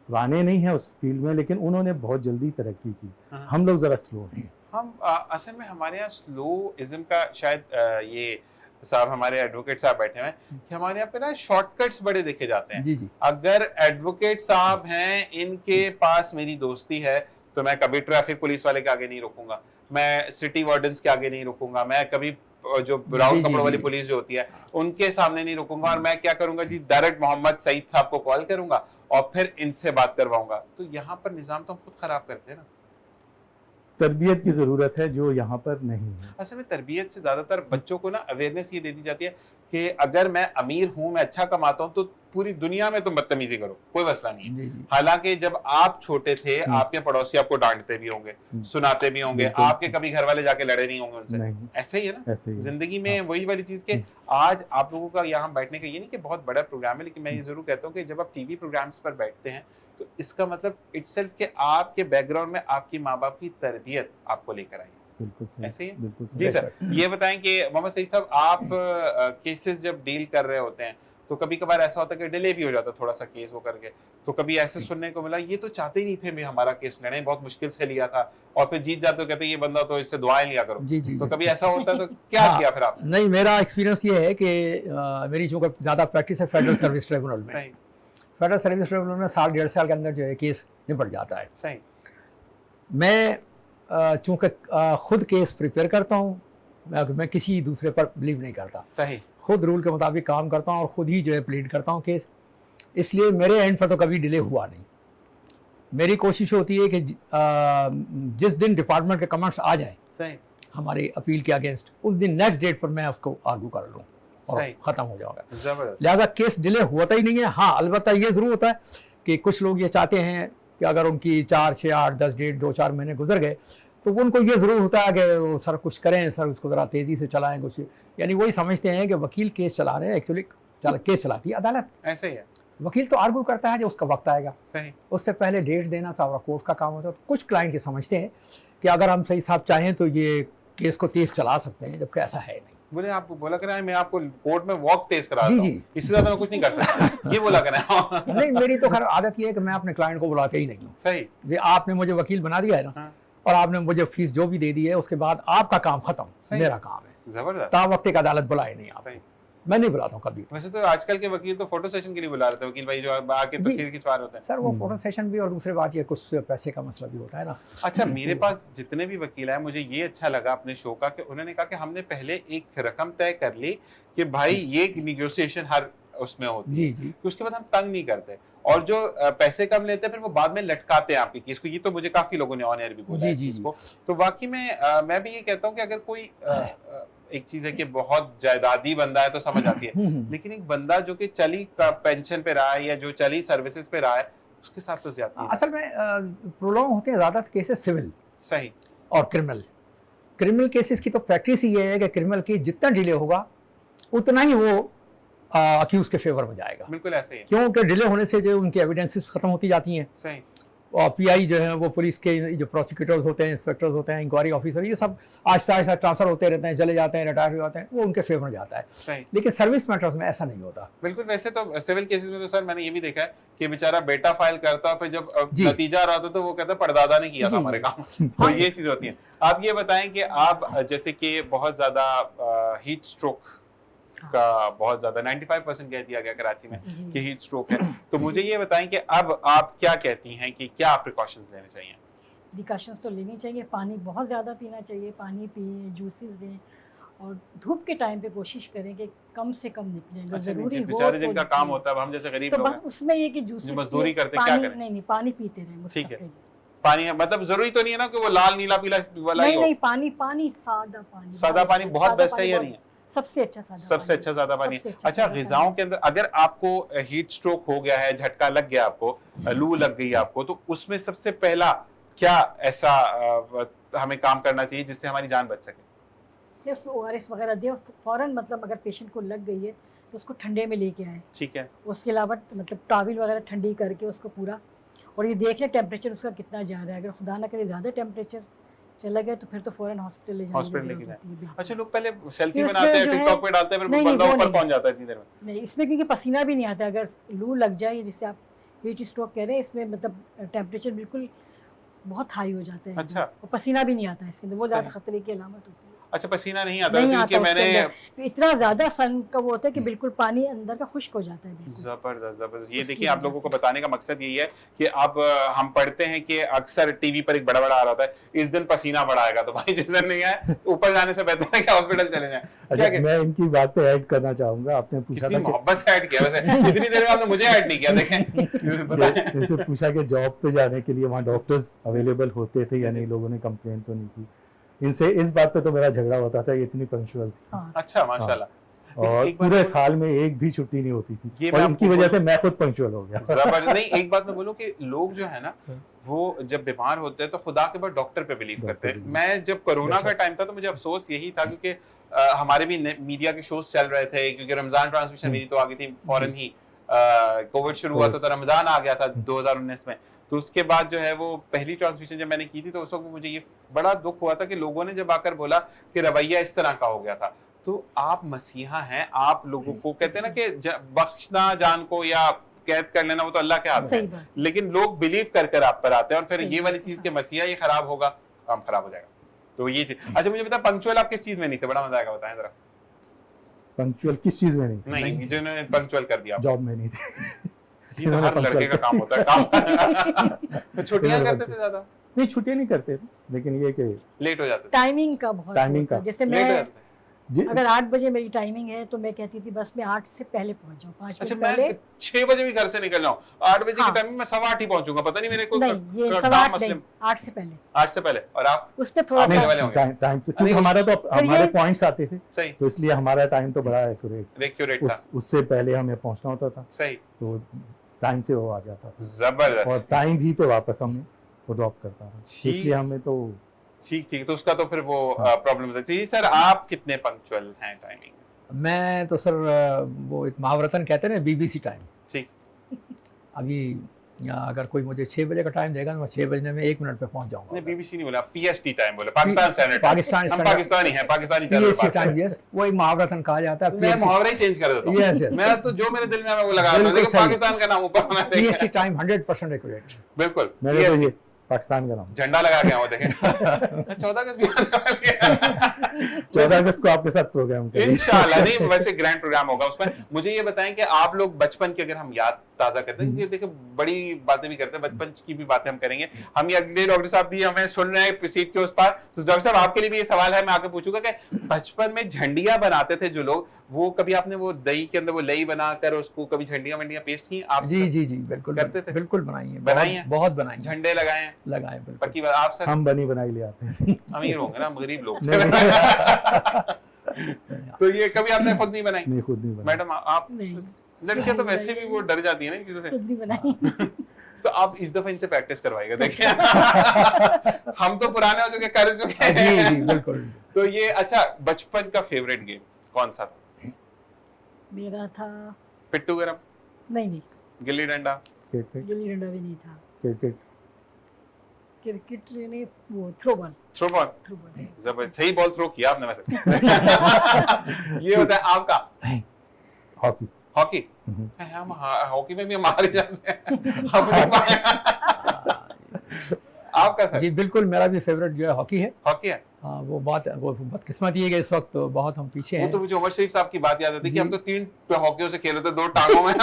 पुराने नहीं हैं उस फील्ड में, लेकिन उन्होंने बहुत जल्दी तरक्की की, हाँ। हम लोग ज़रा स्लो हैं। हम असल में हमारे यहाँ स्लोइज्म का शायद ये साहब हमारे एडवोकेट साहब बैठे हुए हैं कि हमारे यहाँ पे ना शॉर्टकट्स बड़े देखे जाते हैं। जी जी, अगर एडवोकेट साहब हैं, इनके पास मेरी दोस्ती है, तो मैं कभी ट्रैफिक पुलिस वाले के आगे नहीं रुकूंगा, मैं सिटी वार्डन्स के आगे नहीं रुकूंगा, मैं कभी जो ब्राउन जी, कपड़ों वाली जी। पुलिस जो होती है उनके सामने नहीं रुकूंगा, और मैं क्या करूंगा जी, डायरेक्ट मोहम्मद सईद साहब को कॉल करूंगा और फिर इनसे बात करवाऊंगा। तो यहाँ पर निजाम तो हम खुद खराब करते हैं ना। तरबियत की ज़रूरत है जो यहाँ पर नहीं है। असल में तरबियत से ज्यादातर बच्चों को ना अवेयरनेस ये दे दी जाती है कि अगर मैं अमीर हूं, मैं अच्छा कमाता हूं, तो पूरी दुनिया में तुम बदतमीजी करो, कोई मसला नहीं है। जी जी, हालांकि जब आप छोटे थे आपके पड़ोसी आपको डांटते भी होंगे, सुनाते भी होंगे, बिल्कुल। आपके कभी घर वाले जाके लड़े नहीं होंगे उनसे, नहीं, ऐसे ही है ना ऐसे ही है। जिंदगी में। वही वाली चीज के आज आप लोगों का यहाँ बैठने का ये नहीं कि बहुत बड़ा प्रोग्राम है, लेकिन मैं ये जरूर कहता हूँ कि जब आप टीवी प्रोग्राम्स पर बैठते हैं तो इसका मतलब इटसेल्फ कि आपके बैकग्राउंड में आपकी माँ बाप की तरबियत आपको लेकर आई है। बिल्कुल सही, ऐसे ही है? बिल्कुल सही। जी सर, ये बताएं कि मोहम्मद सईद साहब, आप केसेस जब डील कर रहे होते हैं तो कभी कभार ऐसा होता है कि डिले भी हो जाता है थोड़ा सा केस वो करके, तो कभी ऐसे सुनने को मिला ये तो चाहते ही नहीं थे मैं हमारा केस लड़े, बहुत मुश्किल से लिया था, और फिर जीत जाते हो, कहते ये बंदा तो इससे दुआएं लिया करो। जी जी, तो जी। कभी ऐसा होता है तो क्या हाँ, किया फिर आप? नहीं, मेरा एक्सपीरियंस ये है कि मेरी चूँकि ज़्यादा प्रैक्टिस है फेडरल सर्विस ट्रिब्यूनल में। सही फेडरल सर्विस ट्रिब्यूनल में 1.5 साल के अंदर जो है केस निपट जाता है। सही, मैं चूँकि खुद केस प्रिपेयर करता हूँ, मैं किसी दूसरे पर बिलीव नहीं करता, सही, खुद रूल के मुताबिक काम करता हूँ और खुद ही जो है प्लीड करता हूँ केस, इसलिए मेरे एंड पर तो कभी डिले हुआ नहीं। मेरी कोशिश होती है कि जिस दिन डिपार्टमेंट के कमेंट्स आ जाए सही हमारी अपील के अगेंस्ट, उस दिन नेक्स्ट डेट पर मैं उसको आर्गू कर लूँ और सही। ख़त्म हो जाएगा। जबरदस्त। लिहाजा केस डिले होता ही नहीं है। हाँ, अलबत्ता ये ज़रूर होता है कि कुछ लोग ये चाहते हैं कि अगर उनकी 4, 6, 8, 10 डेट 2-4 महीने गुजर गए तो उनको ये ज़रूर होता है कि वो सर कुछ करें, सर उसको ज़रा तेज़ी से चलाएं कुछ, यानी वही समझते हैं कि वकील केस चला रहे हैं, एक्चुअली केस चलाती है अदालत। ऐसे ही है। वकील तो आर्गू करता है जब उसका वक्त आएगा, सही। उससे पहले डेट देना सारा कोर्ट का काम होता है। कुछ क्लाइंट ये समझते हैं कि अगर हम सही साहब चाहें तो ये केस को तेज चला सकते हैं, जबकि ऐसा है नहीं। बोले आपको बोला करें मैं आपको कोर्ट में वॉक तेज करा जी, देता हूं, जी। इससे ज्यादा मैं कुछ नहीं कर सकता, ये बोला करें। नहीं, मेरी तो खैर आदत ये है कि मैं अपने क्लाइंट को बुलाते ही नहीं हूँ। सही। ये आपने मुझे वकील बना दिया है ना, हाँ। और आपने मुझे फीस जो भी दे दी है उसके बाद आपका काम खत्म, सही। मेरा काम है। जबरदस्त। ता वक्त एक अदालत बुलाए नहीं आप, सही। मैं नहीं बुलाता हूँ कभी। वैसे तो आजकल के वकील तो फोटो सेशन के लिए बुला रहे थे, वकील भाई जो आके जी। तस्वीर खिंचवा रहे होते हैं। सर वो फोटो सेशन भी, और दूसरी बात ये कुछ पैसे का मसला भी होता है ना। अच्छा, मेरे पास जितने भी वकील आए, मुझे ये अच्छा लगा अपने शो का कि उन्होंने कहा कि हमने पहले एक रकम तय कर ली कि भाई ये निगोशिएशन हर उसमें होती है, जी जी, कि उसके बाद हम तंग नहीं करते, और जो पैसे कम लेते हैं फिर वो बाद में लटकाते हैं आपके केस को। ये तो मुझे काफी लोगों ने ऑन एयर भी बोला जी, है इस जी, चीज जी। को। तो वाकई में मैं भी ये कहता हूँ कि अगर कोई एक चीज है कि बहुत जायदादी बंदा है तो समझ आती है, लेकिन एक बंदा जो कि चली पेंशन पे रहा है या जो चली सर्विसेज पे रहा है, उसके साथ तो ज्यादा है। असल में प्रोलॉन्ग होते हैं ज़्यादा केसेस सिविल सही। और क्रिमिनल केसेस की तो प्रैक्टिस ही ये है कि क्रिमिनल केस जितना डिले होगा उतना ही वो अक्यूज के फेवर में जाएगा, बिल्कुल ऐसे ही है। क्योंकि डिले होने से जो उनकी एविडेंसेस खत्म होती जाती हैं, सही। और पीआई जो है वो पुलिस के जो प्रोसिक्यूटर्स होते हैं, इंस्पेक्टर्स होते हैं, इंक्वायरी ऑफिसर, ये सब आहिस्ता आहिस्ता ट्रांसफर होते रहते हैं, चले जाते हैं, रिटायर हो जाते हैं, वो उनके फेवर में जाता है। सही। लेकिन सर्विस मैटर्स में ऐसा नहीं होता। बिल्कुल। वैसे तो सिविल केसेस में तो सर मैंने ये भी देखा है कि बेचारा बेटा फाइल करता है, फिर जब जी। नतीजा आ रहा होता तो वो कहता परदादा ने किया था जी। हमारे काम। तो ये चीज होती है। आप ये बताएं कि आप जैसे कि बहुत ज्यादा हीट स्ट्रोक का बहुत ज्यादा 95% कह दिया गया कराची में जी। कि हीट स्ट्रोक है, तो मुझे ये बताएं कि अब आप क्या कहती हैं कि क्या प्रिकॉशंस लेने चाहिए? प्रिकॉशंस तो लेनी चाहिए, पानी बहुत ज़्यादा पीना चाहिए, पानी पिए, जूसेस दें, और धूप के टाइम पे कोशिश करें कि कम से कम निकलें। अगर अच्छा, ज़रूरी हो बेचारे जिनका तो काम निकलें। होता है, अब हम जैसे गरीब तो लोग बस हैं, उसमें ये कि जूसेस जो मजदूरी पिए, करते क्या पानी करें? नहीं, पानी पीते रहें ठीक है। मुस्तकिल। पानी है, मतलब जरूरी तो नहीं है ना कि वो लाल नीला पीला वाला ही नहीं हो। नहीं, पानी सादा पानी, सादा पानी बहुत सादा बेस्ट है पानी या बहुत- नहीं है? सबसे अच्छा सादा सबसे पानी। अच्छा ज्यादा पानी। सबसे अच्छा अच्छा, सादा ग़िज़ाओं पानी। के अंदर अगर आपको हीट स्ट्रोक हो गया है, झटका लग गया आपको, लू लग गई आपको, तो उसमें सबसे पहला क्या ऐसा हमें काम करना चाहिए जिससे हमारी जान बच सके? या उसको ORS वगैरह दे, फौरन, मतलब अगर पेशेंट को लग गई है तो उसको ठंडे में लेके आए। ठीक है। उसके अलावा मतलब टॉवल वगैरह ठंडी करके उसको पूरा, और ये देख ले टेम्परेचर उसका कितना जा रहा है। अगर खुदा ना करे ज़्यादा टेम्परेचर चला गया तो फिर तो फौरन हॉस्पिटल ले जाने की हॉस्पिटल लेके ज़रूरत जाए। होती है, बिल्कुल। अच्छा, लोग पहले सेल्फी इसमें बनाते हैं, जो है- टिकटॉक पे डालते हैं, फिर नहीं, बंदा वो ऊपर नहीं। पहुंच जाता है इतनी देर में। नहीं, इसमें क्योंकि पसीना भी नहीं आता। अगर लू लग जाए, जिससे आप हीट स्ट्रोक कह रहे हैं, इसमें मतलब टेम्परेचर बिल्कुल बहुत हाई हो जाता है। अच्छा। और पसीना भी नहीं आता है इसके अंदर, वो ज़्यादा सही। खतरे की अलामत होती है। अच्छा, पसीना नहीं आता नहीं क्योंकि आता मैंने उसके अंदर। इतना ज़्यादा सन का वो होता है कि बिल्कुल पानी अंदर का खुश्क हो जाता है बिल्कुल। जबरदस्त जबरदस्त। ये उसकी देखिए, आप वजह लोगों को से। बताने का मकसद यही है कि अब हम पढ़ते हैं कि अक्सर टीवी पर एक बड़ा बड़ा आ रहा है, इस दिन पसीना बड़ा आएगा, तो भाई जिस दिन नहीं आए ऊपर जाने से बेहतर है कि हॉस्पिटल चले जाएं। क्या अच्छा, कहते मैं इनकी बात पे ऐड करना चाहूंगा। आपने पूछा कितनी था कि मोहब्बत से ऐड किया, वैसे इतनी देर में आपने मुझे ऐड नहीं किया। देखें बताएं। जैसे पूछा कि जॉब पे जाने के लिए वहाँ डॉक्टर्स अवेलेबल होते थे या नहीं, लोगों ने कंप्लेन तो नहीं की। इनसे इस बात पे तो मेरा झगड़ा होता था, ये इतनी पंक्चुअल थी हाँ, अच्छा, माशाल्लाह। और एक बात पूरे बोलूं- साल में एक भी छुट्टी नहीं होती ये थी, मैं और इनकी आपको वजह से बोलूं- मैं खुद पंक्चुअल हो गया। जबरदस्त। नहीं, एक बात मैं बोलूं कि लोग जो है ना, वो जब बीमार होते हैं तो खुदा के बाद डॉक्टर पे बिलीव डॉक्टर करते हैं। पे मैं जब कोरोना का बेशक। टाइम था तो मुझे अफसोस यही था, क्योंकि हमारे भी मीडिया के शोज चल रहे थे, क्योंकि रमजान ट्रांसमिशन मेरी तो आ गई थी फौरन ही। कोविड शुरू हुआ तो रमजान आ गया था 2019 में। तो उसके बाद जो है वो पहली ट्रांसमिशन जब मैंने की थी तो उस वक्त मुझे ये बड़ा दुख हुआ था कि लोगों ने जब आकर बोला कि रवैया इस तरह का हो गया था। तो आप मसीहा हैं, आप लोगों को कहते हैं ना कि बख्शना जान को या कैद कर लेना वो तो अल्लाह के हाथ में सही है, बात। लेकिन लोग बिलीव कर कर आप पर आते हैं, और फिर सही ये वाली बात, चीज हाँ। के मसीहा ये खराब होगा, काम खराब हो जाएगा। तो ये चीज। अच्छा, मुझे बता, पंक्चुअल आप किस चीज में नहीं थे? बड़ा मजा आएगा, बताएं जरा। पंक्चुअल किस चीज में नहीं थी? नहीं, जिन्होंने पंक्चुअल कर दिया आपको। जॉब में नहीं थी। ये तो हर लड़के का काम होता है, काम। तो छुट्टियां करते थे ज्यादा, नहीं, छुट्टियां नहीं करते थे, लेकिन ये कि लेट हो जाते थे, टाइमिंग का बहुत टाइमिंग होता है। का। जैसे लेट हो मैं जाते थे। अगर 8 बजे मेरी टाइमिंग है तो मैं कहती थी बस मैं 8 से पहले पहुंच जाऊँ, 5 अच्छा, मिनट पहले। मैं 6 बजे भी घर से निकल रहा हूँ, 8 बजे हाँ। की टाइमिंग में 8:15 ही पहुंचूंगा, पता नहीं मेरे को नहीं, ये काम 8:15 मसले नहीं, 8 से पहले। 8 से पहले। और आप उस पे थोड़ा आप सा लेने वाले होंगे। टाइम से, क्योंकि अरे, हमारा तो फिर हमारे ये- पॉइंट्स आते थे, सही, तो इसलिए हमारा टाइम तो बड़ा एक्यूरेट, एक्यूरेट था, उससे पहले हमें पहुंचना होता था, सही, तो टाइम से वो आ जाता था जबरदस्त। और टाइम भी पे वापस हमें वो ड्रॉप करता था, ठीक। इसलिए हमें तो ठीक ठीक, तो उसका तो फिर वो हाँ। प्रॉब्लम होता है। जी सर, आप कितने पंक्चुअल हैं टाइमिंग? मैं तो सर वो एक महावरतन कहते हैं ना, BBC टाइम। ठीक। अभी अगर कोई मुझे 6 बजे का टाइम देगा तो मैं 6 बजने में 1 मिनट पे पहुंच नहीं, जाऊंगा। BBC नहीं बोला, PST टाइम बोला, पाकिस्तान स्टैंडर्ड टाइम। पाकिस्तान हम स्टैंडर्ड- पाकिस्तानी हैं, पाकिस्तानी चैनल PST पर बात टाइम, करें। यस, वो एक महावरतन कहा जाता है। मैं PST मुहावरा ही चेंज कर देता हूँ। Yes, yes. मैं तो जो मेरे दिल में है मैं वो लगा रहा हूँ, बिल्कुल लेकिन सही। पाकिस्तान का नाम ऊपर होना चाहिए। PST time 100% accurate. बिल्कुल, मैंने तो PST ये पाकिस्तान का नाम झंडा लगा के आओ देखें। 14 अगस्त भी आने वाली है। 14 अगस्त को आपके साथ प्रोग्राम करेंगे इंशाल्लाह। नहीं, वैसे ग्रैंड प्रोग्राम होगा उसमें। मुझे ये बताएं कि आप लोग बचपन की अगर हम याद ताजा करते हैं, क्योंकि देखिए बड़ी बातें भी करते हैं, बचपन की भी बातें हम करेंगे। हम ये अगले डॉक्टर साहब भी हमें सुन रहे हैं सीट के उस पार, तो डॉक्टर साहब आपके लिए भी ये सवाल है, मैं आके पूछूंगा कि बचपन में झंडियां बनाते थे जो लोग, वो कभी आपने वो दही के अंदर वो लई बनाकर उसको कभी झंडियां वंडियां पेस्ट की आप? जी जी जी, बिल्कुल करते थे? बिल्कुल बनाई है, बनाई है? बहुत बनाई है, झंडे लगाए हैं, लगाए बिल्कुल। पक्की बात। आप सर हम बनी बनाई ले आते हैं अमीर होंगे ना, हम गरीब लोग। नहीं, तो ये कभी आपने खुद नहीं बनाई? नहीं, खुद नहीं बनाई। मैडम आप? नहीं, लड़कियां तो वैसे भी वो डर जाती है ना इन चीजों से। खुद नहीं बनाई। तो आप इस दफा इनसे प्रैक्टिस करवाइएगा, देखिए। हम तो पुराने हो चुके, कर चुके जी हैं। जी बिल्कुल। तो ये अच्छा, बचपन का फेवरेट गेम कौन सा था? मेरा था, पिट्टू गरम, नहीं, गिल्ली डंडा, क्रिकेट गिल्ली डंडा भी नहीं था, क्रिकेट क्रिकेट नहीं, वो थ्रो बॉल। Throw ball? जबरदस्त, सही बॉल थ्रो किया आपने वैसे। ये होता है आपका हॉकी हॉकी। हम हॉकी में भी हम हार जाते हैं। हम नहीं पाए। आपका सर? जी बिल्कुल, मेरा भी फेवरेट जो है हॉकी है। हॉकी है। हाँ, वो बदकिस्मती है कि इस वक्त तो बहुत हम पीछे वो हैं। तो मुझे उमर शरीफ साहब की बात याद आती है कि जी। हम तो 3 हॉकियों से खेले थे, 2 टांगों में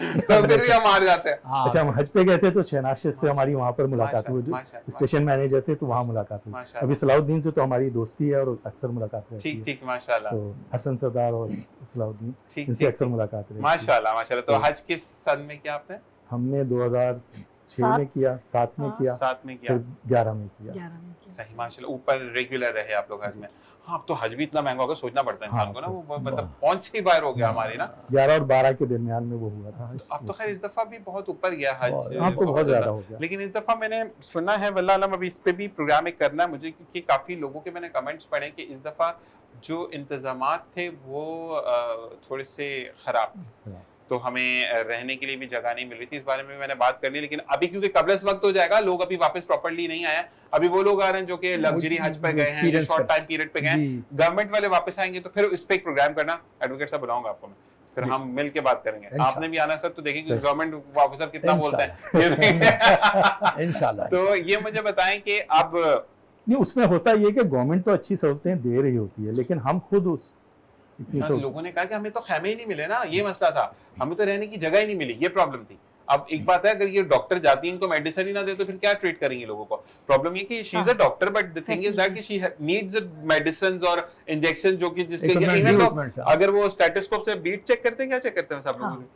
तो फिर भी हम हार जाते हैं। हाँ, अच्छा, हम हज पे गए थे तो शहनाज शेख से हमारी वहाँ पर मुलाकात हुई, जो माशाल्लाह, स्टेशन मैनेजर थे, तो वहाँ मुलाकात हुई। माशाल्लाह। अभी सलाउद्दीन से तो हमारी दोस्ती है और अक्सर मुलाकात रहती ठीक है, ठीक, माशाल्लाह, तो हसन सरदार और सलाउद्दीन, ठीक इनसे ठीक अक्सर ठीक। मुलाकात रहती है। माशाल्लाह माशाल्लाह। तो तो- हज किस सन में किया आपने? हमने 2006 में किया, 7 में हाँ। किया, 7 में किया। फिर 11 में किया। 11 में किया। सही, माशाल्लाह। ऊपर रेगुलर रहे आप लोग हज में। हाँ, अब तो हज भी इतना महंगा हो गया, सोचना पड़ता है इंसान हाँ, को ना, वो तो- मतलब पहुंच से ही बाहर हो गया हमारी ना। 11 और 12 के दरमियान में वो हुआ था। अब तो खैर इस दफा भी बहुत ऊपर गया हज। बहुत- हाँ, तो बहुत ज्यादा हो गया। लेकिन इस दफा मैंने सुना है, वल्लाह आलम, अभी इस पे भी प्रोग्राम एक करना है मुझे, क्योंकि काफी लोगों के मैंने कमेंट्स पढ़े कि इस दफा जो इंतजामात थे वो थोड़े से खराब थे, तो हमें रहने के लिए भी जगह नहीं मिल रही थी। इस बारे में मैंने बात करनी, लेकिन अभी क्योंकि कबल इस वक्त हो जाएगा, लोग अभी वापस प्रॉपर्ली नहीं आए। अभी वो लोग आ रहे हैं जो कि लग्जरी हज पे गए हैं, Experience शॉर्ट पे। टाइम पीरियड पे गए हैं। जी। गवर्नमेंट वाले वापस आएंगे तो फिर इस पे एक प्रोग्राम करना, एडवोकेट साहब बुलाऊंगा आपको मैं, फिर हम मिल के बात करेंगे। इंशाल्लाह। आपने भी आना सर, तो देखेंगे जैसे- गवर्नमेंट ऑफिसर कितना बोलते हैं। ये देखेंगे। इंशाल्लाह। तो ये मुझे बताएं कि अब नहीं, उसमें होता ये कि गवर्नमेंट तो अच्छी सहूलतें दे रही होती है, लेकिन हम खुद उस इतनी लोगों ने कहा कि हमें तो खैमे ही नहीं मिले ना, ये मसला था, हमें तो रहने की जगह ही नहीं मिली, ये प्रॉब्लम थी। अब एक बात है, अगर ये डॉक्टर जाती है, इनको मेडिसिन ही ना दे तो फिर क्या ट्रीट करेंगे लोगों को? प्रॉब्लम ये कि she is a doctor, but the thing is that कि शी नीड्स मेडिसिन और इंजेक्शन, जो कि जिसके Equipment, इवन तो equipment, हाँ। अगर वो स्टेथोस्कोप से बीट चेक करते हैं, क्या चेक करते हैं सब लोग? हाँ।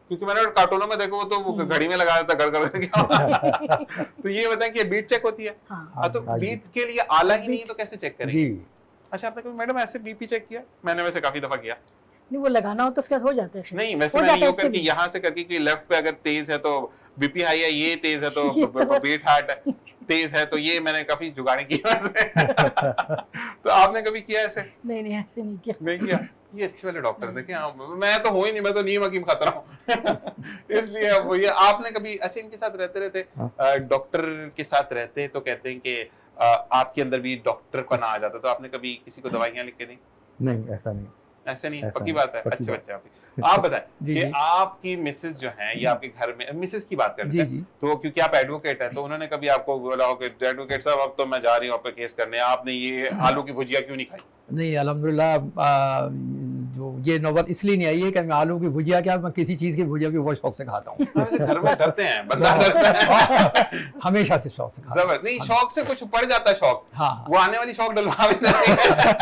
क्योंकि मैंने कार्टूनों में देखो, वो तो वो घड़ी में लगा देता गड़ गड़ करके। तो ये बताएं कि बीट चेक होती है। हाँ, हाँ, तो हाँ जी। बीट के लिए आला ही नहीं तो कैसे चेक करेंगे? जी, अच्छा, आपने कभी मैडम ऐसे बीपी चेक किया? मैंने वैसे काफी दफा किया। नहीं, वो लगाना हो तो उसके बाद हो जाता है फिर। नहीं, वैसे हो मैंने जाता है यूं इससे करके भी। यहाँ से करके कि लेफ्ट पे अगर तेज है तो बीपी हाई है, ये तेज है ये तो तो बस- बीट हार्ट है, तेज है तो ये, मैंने काफी जुगाड़ी की वैसे। तो आपने कभी किया ऐसे? नहीं नहीं, ऐसे नहीं किया। नहीं किया। ये अच्छे वाले डॉक्टर देखे, मैं तो हूँ ही नहीं, मैं तो नीम हकीम खतरा हूँ। इसलिए अब ये आपने कभी, अच्छा, इनके साथ रहते रहते डॉक्टर के साथ रहते तो कहते हैं कि आपके अंदर भी डॉक्टर का ना आ जाता, तो आपने कभी किसी को दवाइयाँ लिख के दी? नहीं, ऐसा नहीं। ऐसे नहीं, ऐसा पक्की नहीं, बात है। पक्की अच्छे बात। बच्चे आप बताएं जी, कि जी। आपकी मिसेस जो हैं, ये आपके घर में मिसेस की बात करते जी हैं, जी। तो क्योंकि आप एडवोकेट हैं, तो उन्होंने कभी आपको बोला हो कि एडवोकेट साहब अब तो मैं जा रही हूँ आप पे केस करने, आपने ये आलू की भुजिया क्यों नहीं खाई? नहीं, अल्हम्दुलिल्लाह, जो ये नौबत इसलिए नहीं आई है कि मैं आलू की भुजिया क्या, मैं किसी चीज़ की भुजिया भी बहुत शौक से खाता हूँ। वैसे घर में डरते हैं, बंदा डरता है। हमेशा से शौक से खाता हूँ। जबरदस्त, नहीं शौक से कुछ पड़ जाता है शौक, हाँ वो आने वाली शौक डलवा भी देती है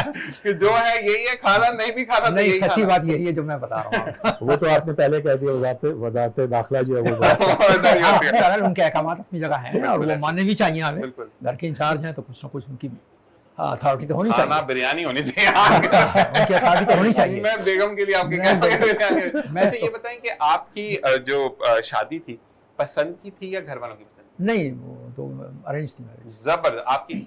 कि जो है यही है खाना, नहीं भी खाना तो नहीं, यही सच्ची खाना। बात यही है जो मैं बता रहा हूँ आपको। वो तो आपने पहले कह दिया, वजारत दाखिला जो है वो हाँ, बहरहाल उनके अहकाम अपनी जगह हैं और बिल्कुल वो मानने भी चाहिए हमें। बिल्कुल। घर के इंचार्ज हैं तो कुछ ना कुछ उनकी अथॉरिटी तो होनी खाना चाहिए। बिरयानी होनी चाहिए। उनकी अथॉरिटी तो होनी चाहिए। मैं बेगम के लिए आपके मैं- क्या बिरयानी। मैं अच्छा ये बताएं कि आपकी जो शादी थी पसंद की थी या घर वालों की पसंद? नहीं, वो तो अरेंज थी मैरिज। जबरदस्त, आपकी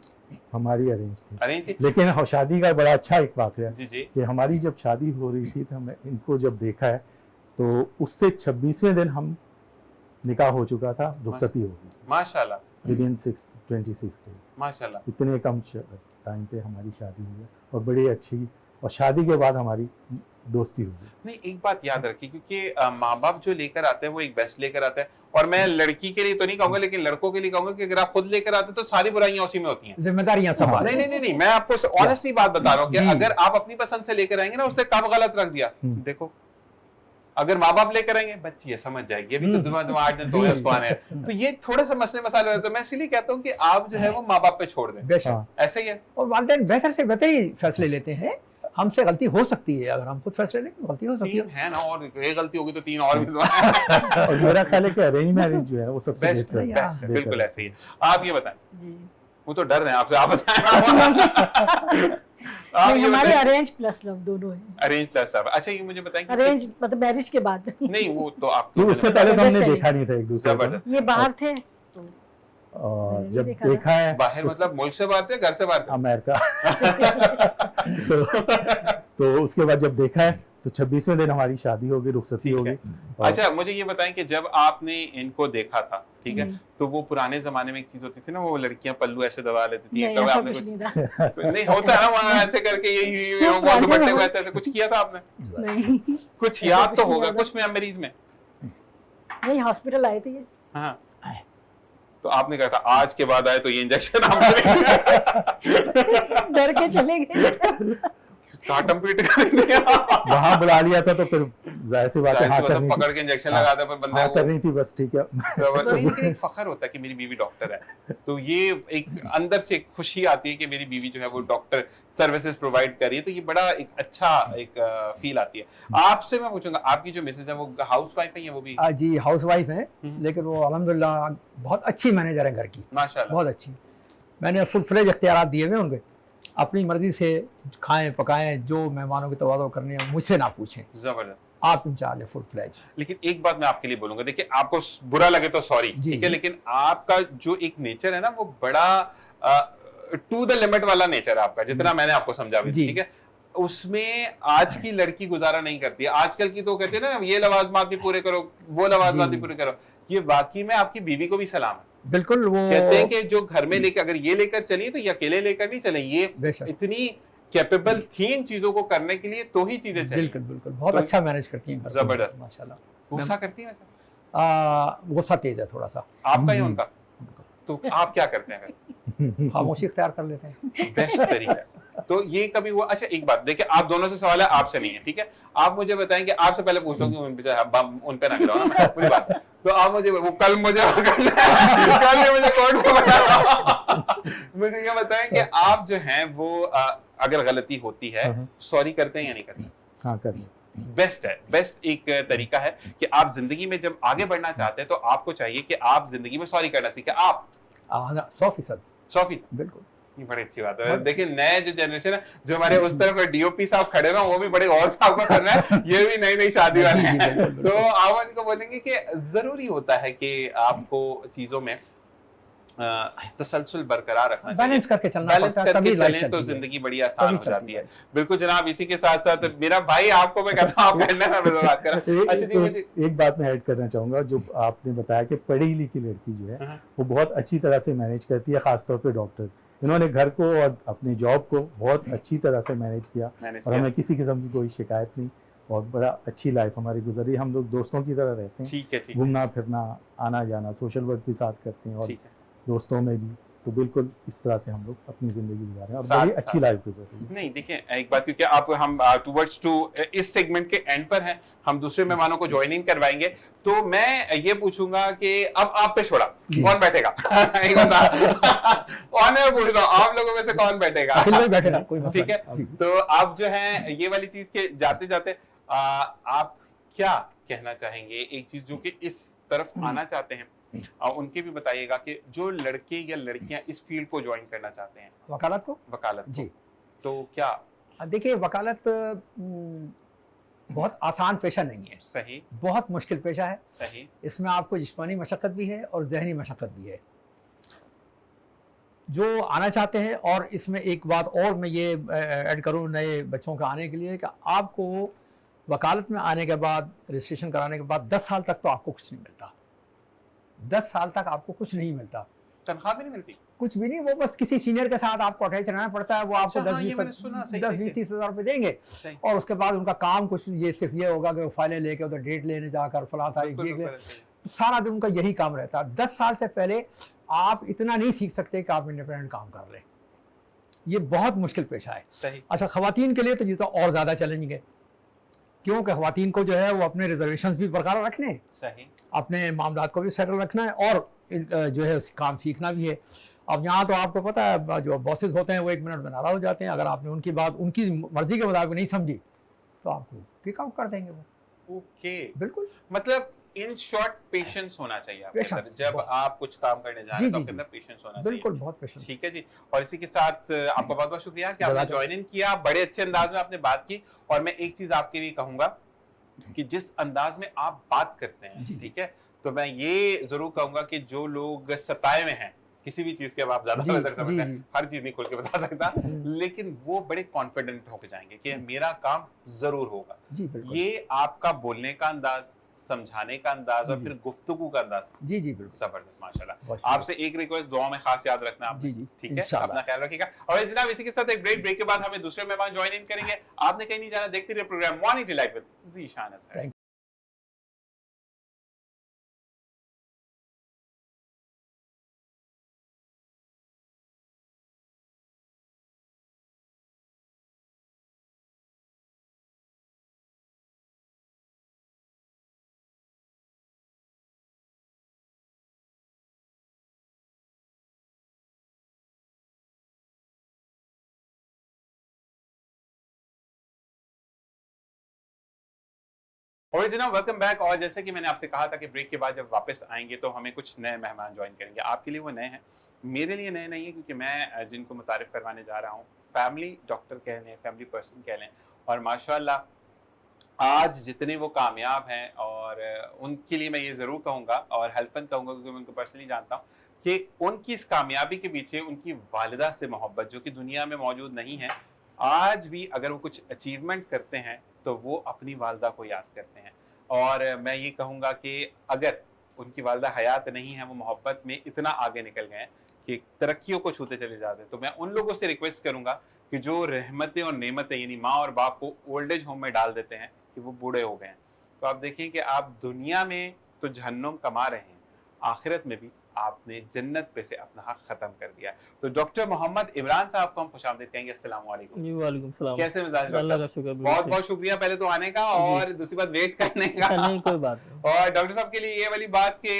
हमारी अरेंज थी। अरेंज थी? लेकिन शादी का बड़ा अच्छा एक वाकया जी जी। कि हमारी जब शादी हो रही थी तो हमने इनको जब देखा है तो उससे 26वें दिन हम निकाह हो चुका था, रुखसती हो गई माशाल्लाह विदिन 26 डेज। माशाल्लाह। इतने कम टाइम पे हमारी शादी हुई है और बड़ी अच्छी, और शादी के बाद हमारी दोस्ती हुई। नहीं एक बात याद रखिए, क्योंकि माँ बाप जो लेकर आते हैं वो एक बेस्ट लेकर आते हैं, और मैं लड़की के लिए तो नहीं कहूंगा लेकिन लड़कों के लिए कहूंगा कि अगर आप खुद लेकर आते तो सारी बुराइयां उसी में होती हैं। जिम्मेदारियां सब नहीं नहीं नहीं नहीं, मैं आपको ऑनेस्टली बात बता रहा हूँ कि जी। अगर आप अपनी पसंद से लेकर आएंगे ना, उसने कब गलत रख दिया देखो। अगर माँ बाप लेकर आएंगे बच्ची है समझ जाएगी, अभी तो दुआ 8 दिन तो है उसको आने हैं। तो ये थोड़े से मसले मसाले होते हैं, मैं इसीलिए कहता हूँ कि आप जो है वो माँ बाप पे छोड़ दें, बेशक। हाँ। ऐसे ही है। और वालिदैन बेहतर से बेहतर ही फैसले लेते हैं। हमसे गलती हो सकती है, अगर हम खुद फैसले लें गलती हो सकती तीन है। है ना, और एक गलती होगी तो 3 और भी तो है। और मेरा ख्याल है कि अरेंज मैरिज जो है वो सबसे बेस्ट बेहतर है, है। बेस्ट है, बिल्कुल ऐसे ही है। आप ये बताएं, जी वो तो डर रहे हैं आपसे, आप बताएं। आप नहीं, ये हमारे बताएं, अरेंज प्लस लव दोनों है। Arrange plus love. अच्छा ये मुझे बताएं कि अरेंज मतलब मैरिज के बाद नहीं वो तो आप तो उससे पहले तो हमने Understanding। देखा नहीं था एक दूसरे को, जबरदस्त। ये बाहर थे तो और मैंने भी जब देखा था। देखा है बाहर मतलब मुल्क से बाहर थे, घर से बाहर थे? अमेरिका तो उसके बाद जब देखा है तो 26वें दिन हमारी शादी हो गई, रुखसती ठीक हो है। गई। और अच्छा मुझे ये बताएं कि जब आपने इनको देखा था, ठीक है, हम्म। तो वो पुराने जमाने में एक चीज होती थी ना, वो लड़कियां पल्लू ऐसे दबा लेती थी, नहीं कभी ऐसा आपने कुछ कुछ नहीं था। नहीं होता है ना वहाँ ऐसे करके ये वो पुराने दुपट्टे को जमाने- ऐसे ऐसे कुछ किया था आपने? नहीं कुछ ऐसा याद कुछ तो नहीं होगा याद है। कुछ मेमोरीज में? नहीं हॉस्पिटल आए थे ये। हाँ तो आपने कहा था आज के बाद आए तो ये इंजेक्शन आप डर के चले गए। काटम पीट कर दिया। वहां बुला लिया था तो फिर जाहिर सी बात है जाहिर सी हाँ बात है, करनी पकड़ थी, के इंजेक्शन लगाता पर बंदा हाँ वो करनी थी बस, ठीक है। जबरदस्त। लेकिन एक फखर होता है कि मेरी बीवी डॉक्टर है, तो ये एक अंदर से एक खुशी आती है कि मेरी बीवी जो है वो डॉक्टर सर्विसेज प्रोवाइड कर रही है, तो ये बड़ा एक अच्छा एक फील आती है। आपसे मैं पूछूंगा, आपकी जो मिसेज है वो हाउस वाइफ है या वो भी? जी हाउस वाइफ हैं, हम्म। लेकिन वो अल्हम्दुलिल्लाह बहुत अच्छी मैनेजर है घर की, माशाल्लाह। बहुत अच्छी। मैंने फुल फ्लेज इख्तियारात दिए हुए हैं उनके, अपनी मर्जी से खाएं पकाएं, जो मेहमानों की तवाज़ो करनी है मुझसे ना पूछें, जबरदस्त। आप इंचार्ज है फुल फ्लेज। लेकिन एक बात मैं आपके लिए बोलूंगा, देखिए आपको बुरा लगे तो सॉरी, जी, ठीक है, जी। लेकिन आपका जो एक नेचर है ना वो बड़ा टू द लिमिट वाला नेचर है आपका, जितना मैंने आपको समझा भी, जी। ठीक है। उसमें आज की लड़की गुजारा नहीं करती है, आजकल की तो कहते हैं ना ये लवाजमात भी पूरे करो, वो लवाजमात जी। भी पूरे करो। ये वाकई में आपकी बीवी को भी सलाम है। बिल्कुल, वो कहते हैं कि जो घर में लेकर अगर ये लेकर चलिए तो ये अकेले लेकर नहीं चले, ये बेशक इतनी कैपेबल थी इन चीजों को करने के लिए तो ही चीजें चली। बिल्कुल बिल्कुल बहुत तो- अच्छा मैनेज करती हैं घर को, जबरदस्त। माशाल्लाह। गुस्सा करती है वैसे गुस्सा तेज है थोड़ा सा, आपका या उनका? तो आप क्या करते हैं फिर? खामोशी इख्तियार कर लेते हैं। बेस्ट तरीका है। तो ये कभी हुआ? अच्छा एक बात देखिए, आप दोनों से सवाल है, आपसे नहीं है, ठीक है। आप मुझे बताएं कि आपसे पहले पूछता हूँ कि उन पे ना गिराओ ना, मैं पूरी बात। तो आप मुझे वो कल मुझे कल ये मुझे कोर्ट में बताना। मुझे ये बताएं कि आप जो हैं वो अगर गलती होती है सॉरी करते हैं या नहीं करते? हाँ करनी। बेस्ट है, बेस्ट एक तरीका है कि आप जिंदगी में जब आगे बढ़ना चाहते हैं तो आपको चाहिए कि आप जिंदगी में सॉरी करना सीखें। आप 100%। 100%। बिल्कुल। ये बड़ी अच्छी बात है। देखिए नए जो जनरेशन है, जो हमारे उस तरफ डीओपी साहब खड़े ना, वो भी बड़े और साहब को सुन रहे हैं, ये भी नई नई शादी वाले जी, हैं। बिल्कुल, बिल्कुल। तो आप उनको बोलेंगे कि जरूरी होता है कि आपको चीजों में तसलसल बरकरार रखना चाहिए, बैलेंस करके चलना बैलेंस पड़ता है, करके तभी लाइफ चलें तो चलती है। जिंदगी बड़ी आसान तभी हो चलती जाती है। है। बिल्कुल जनाब, इसी के साथ साथ मेरा भाई आपको मैं कहता हूँ आप करना, मैं बात कर रहा हूँ। अच्छा जी मुझे एक बात मैं ऐड करना चाहूंगा, जो आपने बताया कि पढ़ी लिखी लड़की जो है वो बहुत अच्छी तरह से मैनेज करती है, खासतौर पे डॉक्टर। इन्होंने घर को और अपनी जॉब को बहुत अच्छी तरह से मैनेज किया मैंने और हमें किसी किस्म की कोई शिकायत नहीं, और बड़ा अच्छी लाइफ हमारी गुजरी। हम लोग दोस्तों की तरह रहते हैं, ठीक है, ठीक है, घूमना फिरना, आना जाना, सोशल वर्क भी साथ करते हैं और ठीक है। दोस्तों में भी तो बिल्कुल इस तरह से हम लोग अपनी ज़िंदगी गुजार रहे हैं और साथ- बड़ी अच्छी साथ। लाइफ गुजर रही है। नहीं देखिए, एक बात, क्योंकि आप हम टूवर्ड्स टू इस सेगमेंट के एंड पर हैं, हम दूसरे मेहमानों को ज्वाइन इन करवाएंगे, तो मैं ये पूछूंगा कि अब आप पे छोड़ा कौन बैठेगा? एक बात ऑनर पूछ रहा हूं, आप लोगों में से कौन बैठेगा? अखिल भाई बैठे ना, कोई मसला ठीक है, नहीं। तो आप जो है ये वाली चीज के जाते जाते आप क्या कहना चाहेंगे, एक चीज जो कि इस तरफ आना चाहते हैं, उनके भी बताइएगा कि जो लड़के या लड़कियां इस फील्ड को ज्वाइन करना चाहते हैं, वकालत को वकालत को, जी। तो क्या देखिए, वकालत बहुत आसान पेशा नहीं है, सही बहुत मुश्किल पेशा है। सही इसमें आपको जिस्मानी मशक्क़त भी है और जहनी मशक्क़त भी है। जो आना चाहते हैं, और इसमें एक बात और मैं ये ऐड करूँ नए बच्चों के आने के लिए, कि आपको वकालत में आने के बाद, रजिस्ट्रेशन कराने के बाद 10 साल तक तो आपको कुछ नहीं मिलता। 10 साल तक आपको कुछ नहीं मिलता, तनख्वाह भी नहीं मिलती? कुछ भी नहीं। वो बस किसी सीनियर के साथ आपको अटैच रहना पड़ता है। वो आपको अच्छा, हाँ, ये मैंने सुना, सही, 10 सही, 20 हज़ार रुपये देंगे, सही। और उसके बाद उनका काम कुछ ये सिर्फ ये होगा कि वो फाइलें लेके उधर डेट लेने जाकर फलां तारीख बिल्कुल, देख ले, बिल्कुल सही। सारा दिन उनका यही काम रहता है। 10 साल से पहले आप इतना नहीं सीख सकते कि आप इंडिपेंडेंट काम कर लें। ये बहुत मुश्किल पेशा है। सही अच्छा, खवातीन के लिए तो ये तो और ज़्यादा चैलेंजिंग है, क्योंकि खवातीन को जो है वो अपने रिजर्वेशन भी बरकरार रखने हैं, सही अपने मामलात को भी सेटल रखना है, और जो है काम सीखना भी है। अब यहाँ तो आपको पता है, जो बॉसेस होते हैं वो 1 मिनट में नाराज़ हो जाते हैं। अगर आपने उनकी बात उनकी मर्जी के मुताबिक नहीं समझी तो आपको किक आउट कर देंगे वो। ओके, बिल्कुल, मतलब इन शॉर्ट पेशेंस होना चाहिए आपके Patience, अंदर। जब बहुत। आप कुछ काम करने जा रहे जी, हैं तो जी, आपके जी। अंदर पेशेंस होना बिल्कुल, चाहिए। बहुत पेशेंस। ठीक है जी, और इसी के साथ आपका बहुत बहुत शुक्रिया कि आपने जज़ाकल्लाह। ज्वाइन इन किया, बड़े अच्छे अंदाज में आपने बात की। और मैं एक चीज आपके लिए कहूंगा कि जिस अंदाज में आप बात करते हैं, जी। ठीक है, तो मैं ये जरूर कहूंगा कि जो लोग सताए में हैं किसी भी चीज के, अब आप ज्यादा जी, बेहतर समझते जी, हैं, जी। हर चीज नहीं खोल के बता सकता, लेकिन वो बड़े कॉन्फिडेंट होके जाएंगे कि मेरा काम जरूर होगा। जी बिल्कुल। ये आपका बोलने का अंदाज, समझाने का अंदाज और जी। फिर गुफ्तगू का अंदाज जी जी बिल्कुल। जबरदस्त, माशाल्लाह। बहुत शुक्रिया। आपसे एक रिक्वेस्ट, दुआ में खास याद रखना आप। जी, जी, ठीक है, इंशाल्लाह। अपना ख्याल रखिएगा। और जनाब, इसी के साथ एक ब्रेक के बाद हमें दूसरे मेहमान ज्वाइन इन करेंगे। आपने कहीं नहीं जाना, देखते रहिए program morning delight with Zeeshan Azhar. Thank और जनाब, वेलकम बैक। और जैसे कि मैंने आपसे कहा था कि ब्रेक के बाद जब वापस आएंगे तो हमें कुछ नए मेहमान ज्वाइन करेंगे। आपके लिए वो नए हैं, मेरे लिए नए नहीं है, क्योंकि मैं जिनको मुतारिफ करवाने जा रहा हूँ फैमिली डॉक्टर कह लें, फैमिली पर्सन कह लें, और माशाल्लाह आज जितने वो कामयाब हैं, और उनके लिए मैं ये ज़रूर कहूँगा और हेल्पन कहूँगा, क्योंकि मैं उनको पर्सनली जानता हूँ कि उनकी इस कामयाबी के पीछे उनकी वालिदा से मोहब्बत, जो कि दुनिया में मौजूद नहीं है। आज भी अगर वो कुछ अचीवमेंट करते हैं तो वो अपनी वालिदा को याद करते हैं। और मैं ये कहूँगा कि अगर उनकी वालिदा हयात नहीं है, वो मोहब्बत में इतना आगे निकल गए हैं कि तरक्कियों को छूते चले जाते हैं, तो मैं उन लोगों से रिक्वेस्ट करूँगा कि जो रहमतें और नेमतें यानी माँ और बाप को ओल्ड एज होम में डाल देते हैं कि वो बूढ़े हो गए हैं, तो आप देखिए कि आप दुनिया में तो जहन्नुम कमा रहे हैं, आखिरत में भी आपने जन्नत पे से अपना हक खत्म कर दिया। तो डॉक्टर मोहम्मद इमरान साहब को हम खुशामदीद कहेंगे। अस्सलाम वालेकुम। जी वालेकुम सलाम। कैसे मिजाज हैं अल्लाह डॉक्टर का शुक्र। साहब? बहुत बहुत शुक्रिया पहले तो आने का, और दूसरी बात वेट करने का। नहीं कोई बात नहीं। और डॉक्टर साहब के लिए ये वाली बात कि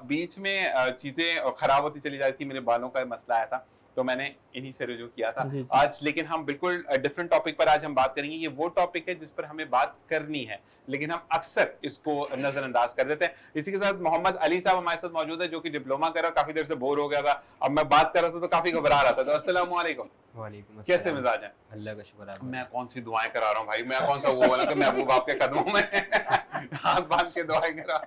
बीच में चीजें खराब होती चली जाती थी, मेरे बालों का मसला आया था, तो मैंने इन्हीं से रुजू किया था। जी, जी। आज लेकिन हम बिल्कुल डिफरेंट टॉपिक पर आज हम बात करेंगे। ये वो टॉपिक है जिस पर हमें बात करनी है, लेकिन हम अक्सर इसको नजरअंदाज कर देते हैं। इसी के साथ मोहम्मद अली साहब हमारे साथ मौजूद है, जो कि डिप्लोमा कर रहा, काफी देर से बोर हो गया था। अब मैं बात कर रहा था तो काफी घबरा रहा था। तो अस्सलाम वालेकुम। वालेकुम कैसे अस्सलाम। मिजाज हैं? अल्लाह का शुक्र है। मैं कौन सी दुआएं करा रहा हूँ भाई, मैं कौन सा वो वाला कि महबूब आपके कदमों में हाथ बांध के दुआएं करा।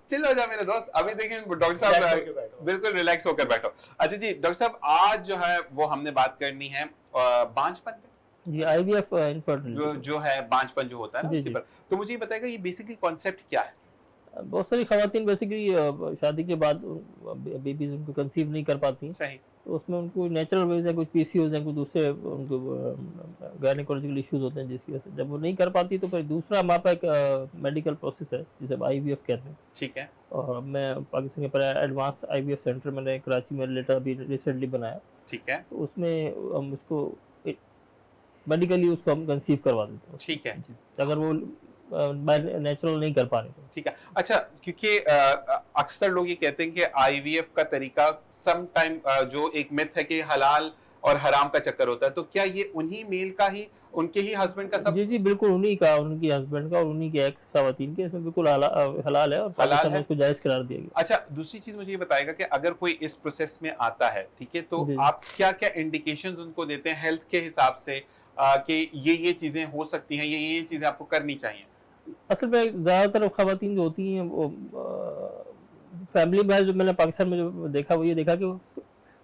चिल हो जा मेरे दोस्त। अभी देखिए डॉक्टर साहब, बिल्कुल रिलैक्स होकर बैठो। अच्छा जी डॉक्टर साहब, आज जो है वो हमने बात करनी है बांझपन पे, जी आईवीएफ इनफर्टिलिटी जो है बांझपन जो होता है ना जी, उसके जी। पर। तो मुझे ये बताएगा ये बेसिकली कॉन्सेप्ट क्या है? बहुत सारी खवातीन बेसिकली शादी के बाद बेबीज उनको कंसीव नहीं कर पाती, सही। तो उसमें उनको नेचुरल वेज है, कुछ पीसीओज हैं, कुछ दूसरे उनको गायनेकोलॉजिकल इश्यूज होते हैं, जिसकी वजह से जब वो नहीं कर पाती तो फिर दूसरा हमारे पास एक मेडिकल प्रोसेस है जिसे आईवीएफ कहते हैं। ठीक है। और मैं पाकिस्तान के पहले एडवांस आईवीएफ सेंटर मैंने कराची में लेटर अभी रिसेंटली बनाया, ठीक है। तो उसमें हम उसको मेडिकली उसको हम कंसीव करवा देते हैं। ठीक है। अगर वो नेचुरल नहीं कर पा रहे तो। ठीक है। अच्छा, क्योंकि अक्सर लोग ये कहते हैं कि आईवीएफ का तरीका सम टाइम जो एक मिथ है कि हलाल और हराम का चक्कर होता है, तो क्या ये उन्हीं मेल का ही, उनके ही हस्बैंड का सब? जी जी बिल्कुल, उन्हीं का, उनकी हस्बैंड का और उन्हीं के एक्स खवातीन के, इसमें बिल्कुल हलाल है और पाकिस्तान में उसको जायज करार दिया गया। अच्छा, दूसरी चीज मुझे ये बताएगा कि अगर कोई इस प्रोसेस में आता है, ठीक है, तो जी। आप क्या क्या इंडिकेशंस उनको देते हैं हेल्थ के हिसाब से कि ये चीजें हो सकती हैं, ये चीजें आपको करनी चाहिए? असल में ज़्यादातर खवातीन जो होती हैं वो फैमिली में, जो मैंने पाकिस्तान में जो देखा वो ये देखा कि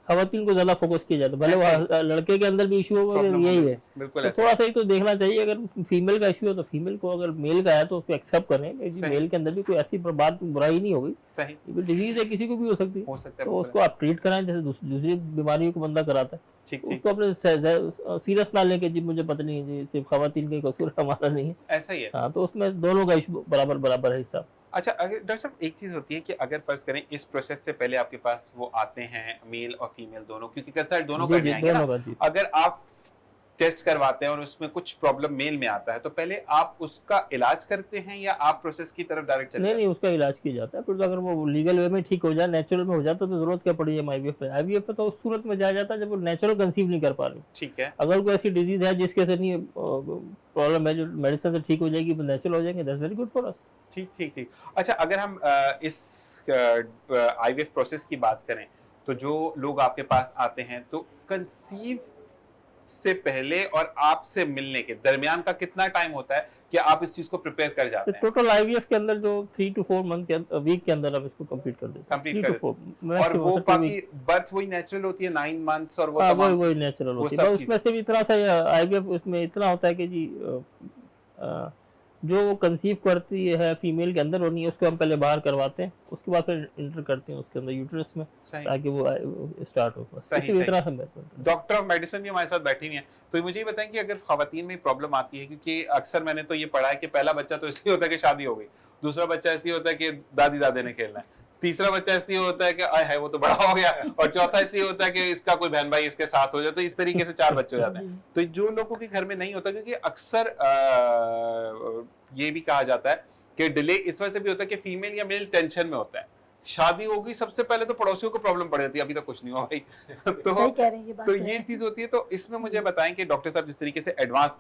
खवातीन को ज़्यादा फोकस किया जाता है, भले वो लड़के के अंदर भी इशू हो, यही है। बिल्कुल, तो थोड़ा सा ही तो देखना चाहिए, अगर फीमेल का इशू है तो फीमेल को, अगर मेल का है तो उसको एक्सेप्ट करें कि मेल के अंदर भी कोई ऐसी बात बुराई नहीं होगी, सही, डिजीज है, किसी को भी हो सकती है, तो उसको आप ट्रीट कराएं जैसे दूसरी बीमारियों को बंदा कराता है। ठीक, उसको अपने सीरियस ना लेके जी मुझे पता नहीं है जी सिर्फ खवातीन का कसूर हमारा नहीं है, ऐसा ही है। हाँ, तो उसमें दोनों का इशू बराबर है हिस्सा। अच्छा, अगर डॉक्टर साहब एक चीज होती है कि अगर फर्ज करें इस प्रोसेस से पहले आपके पास वो आते हैं मेल और फीमेल दोनों, क्योंकि कंसल्ट दोनों करने आएंगे ना, अगर आप टेस्ट करवाते हैं और उसमें कुछ प्रॉब्लम मेल में आता है तो पहले आप उसका इलाज करते हैं या आप प्रोसेस की तरफ डायरेक्ट चलते हैं? नहीं, उसका इलाज किया जाता है, फिर तो अगर वो लीगल वे में ठीक हो जाए, नेचुरल में हो जाता तो जरूरत क्या पड़ी है आईवीएफ पे। आईवीएफ पे तो उस सूरत में जाया जाता है जब वो नेचुरल कंसीव नहीं कर पा रहे। ठीक है। अगर कोई ऐसी डिजीज है जिसके से नहीं प्रॉब्लम है, जो मेडिसिन से ठीक हो जाएगी, नेचुरल हो जाएंगे, that's very good for us. ठीक। अच्छा, अगर हम इस आईवीएफ प्रोसेस की बात करें तो जो लोग आपके पास आते हैं तो कंसीव से पहले और आपसे मिलने के दरमियान का कितना टाइम होता है कि आप इस चीज को प्रिपेयर कर जाते हैं? टोटल आईवीएफ के अंदर जो 3 to 4 मंथ के वीक के अंदर हम इसको कंप्लीट कर देते हैं। और वो बाकी बर्थ वही नेचुरल होती है 9 मंथ्स और वो वही नेचुरल होती है। उसमें से भी इतना सा आईवीएफ उसमें इतना होता है कि जी जो कंसीव करती है फीमेल के अंदर होनी है उसको हम पहले बाहर करवाते हैं, उसके बाद फिर इंटर करते हैं उसके अंदर यूट्रस में, ताकि वो स्टार्ट हो। सही। डॉक्टर ऑफ मेडिसिन भी हमारे साथ बैठी हुई हैं, तो मुझे ये बताएं कि अगर खवातीन में प्रॉब्लम आती है, क्योंकि अक्सर मैंने तो ये पढ़ा है कि पहला बच्चा तो इसलिए होता है कि शादी हो गई, दूसरा बच्चा इसलिए होता है कि दादी दादे ने खेलना है, तीसरा बच्चा इसलिए होता है कि आय है वो तो बड़ा हो गया, और चौथा इसलिए होता है कि इसका कोई बहन भाई इसके साथ हो जाए, तो इस तरीके से 4 बच्चे हो जाते हैं। तो जो लोगों के घर में नहीं होता, क्योंकि अक्सर ये भी कहा जाता है कि डिले इस वजह से भी होता है कि फीमेल या मेल टेंशन में होता है, शादी होगी सबसे पहले तो पड़ोसियों को प्रॉब्लम पड़ जाती है, अभी तक कुछ नहीं हुआ भाई तो ये चीज होती है। तो इसमें मुझे बताएं कि डॉक्टर साहब जिस तरीके से एडवांस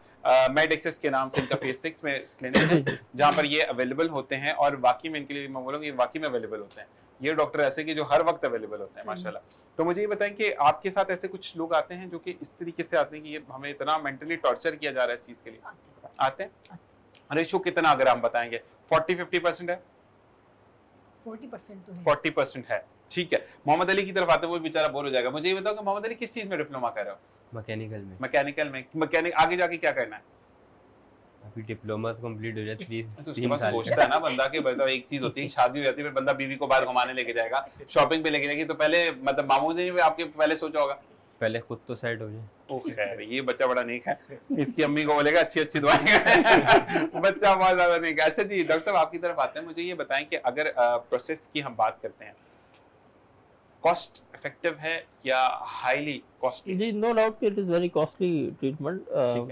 मेड एक्सेस के नाम से इनका फेज 6 में क्लिनिक है जहां पर ये अवेलेबल होते हैं, और वाकई में इनके लिए मैं बोलूँगा ये वाकई में अवेलेबल होते हैं, ये डॉक्टर ऐसे कि जो हर वक्त अवेलेबल होते हैं माशाल्लाह। तो मुझे ये बताएं कि आपके साथ ऐसे कुछ लोग आते हैं जो कि इस तरीके से आते हैं कि ये हमें इतना मेंटली टॉर्चर किया जा रहा है इस चीज के लिए, आते हैं? रेशो कितना अगर हम बताएंगे? 40-50% है? 40% तो है। 40% है, ठीक है। मोहम्मद अली की तरफ आते हैं, वो बेचारा बोर हो जाएगा। मुझे ये बताओ कि मोहम्मद अली किस चीज में डिप्लोमा कर रहे हो? मैकेनिकल में। मैकेनिक आगे जाके क्या करना है? अभी डिप्लोमा कंप्लीट हो जाए 3 साल सोचता है ना बंदा के, मतलब एक चीज होती है शादी हो जाती है, फिर बंदा बीवी को बाहर घुमाने लेके जाएगा, शॉपिंग पे लेके जाएगी, तो पहले मतलब मामू ने आपके पहले सोचा होगा पहले खुद तो सेट हो जाए। ओके, ये बच्चा बड़ा नेक है, इसकी अम्मी को बोलेगा अच्छी दुआएं बच्चा बहुत ज्यादा नेक है। अच्छा जी, डॉक्टर साहब आपकी तरफ आते हैं, मुझे ये बताएं कि अगर प्रोसेस की हम बात करते हैं, कॉस्ट इफेक्टिव है या हाईली कॉस्टली? जी, no doubt it is very costly treatment.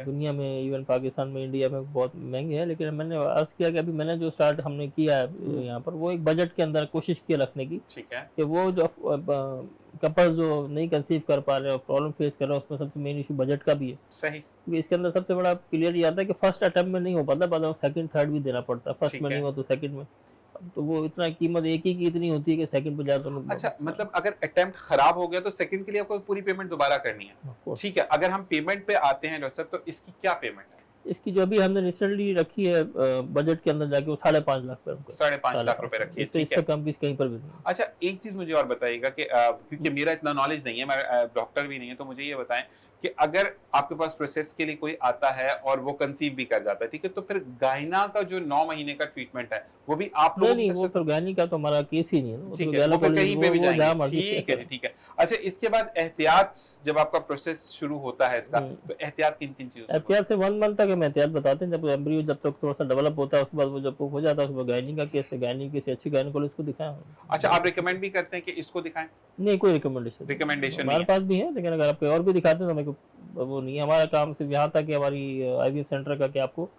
दुनिया में, इवन पाकिस्तान में, इंडिया में बहुत महंगे है, लेकिन मैंने अर्ज किया कि अभी मैंने जो स्टार्ट हमने किया है यहाँ पर, वो एक बजट के अंदर कोशिश की रखने की, ठीक है, कि वो जो कपल्स जो नहीं कंसीव कर पा रहे और प्रॉब्लम फेस कर रहे हैं, उसमें सबसे मेन इशू बजट का भी है। सही। क्योंकि इसके अंदर सबसे बड़ा क्लियर ये आता है कि फर्स्ट अटेम्प्ट में नहीं हो पाता, बाद में सेकंड थर्ड भी देना पड़ता है, फर्स्ट में नहीं हो तो सेकंड में, तो वो इतना कीमत एक ही की इतनी होती है कि सेकंड पे जाए तो। अच्छा, मतलब अगर अटेम्प्ट खराब हो गया तो सेकंड के लिए आपको पूरी पेमेंट दोबारा करनी है, ठीक है। अगर हम पेमेंट पे आते हैं डॉक्टर साहब, तो इसकी क्या पेमेंट है? इसकी जो अभी हमने रिसेंटली रखी है बजट के अंदर जाके, वो 5.5 लाख पे, 5.5 लाख रुपए रखी है, ठीक इससे कम कहीं पर भी नहीं। अच्छा, एक चीज मुझे और बताइएगा कि क्योंकि मेरा इतना नॉलेज नहीं है, मैं डॉक्टर भी नहीं है, तो मुझे ये बताएं कि अगर आपके पास प्रोसेस के लिए कोई आता है और वो कंसीव भी कर जाता है, ठीक है, तो फिर गायना का जो 9 महीने का ट्रीटमेंट है वो भी आप नहीं लोगों नहीं, की वो तरफ से- तो गायनी का तो हमारा केस ही नहीं है ना, वो ठीक तो है, वो फिर गायनोकोलॉजी, कहीं पे भी वो जहाँ जाएंगे, मर्जी ठीक है जी, ठीक है। अच्छा, इसके बाद एहतियात, जब आपका प्रोसेस शुरू होता है इसका, तो एहतियात किन किन चीजों से एहतियात से 1 मंथ तक हम एहतियात बताते हैं। जब एम्ब्रियो जब तक थोड़ा सा डेवलप होता है, उसके बाद वो जब हो जाता है, उसके बाद गायनी का केस है, गायनी किसी अच्छी गायनोकोलॉजिस्ट को दिखाएं। अच्छा, आप रिकमेंड भी करते हैं कि इसको दिखाएं? नहीं, कोई रिकमेंडेशन Recommendation हमारे नहीं पास भी है, लेकिन अगर आप कोई और भी दिखाते हैं तो हमें वो नहीं है। हमारा काम सिर्फ यहाँ तक कि हमारी आईवीएफ सेंटर का कि आपको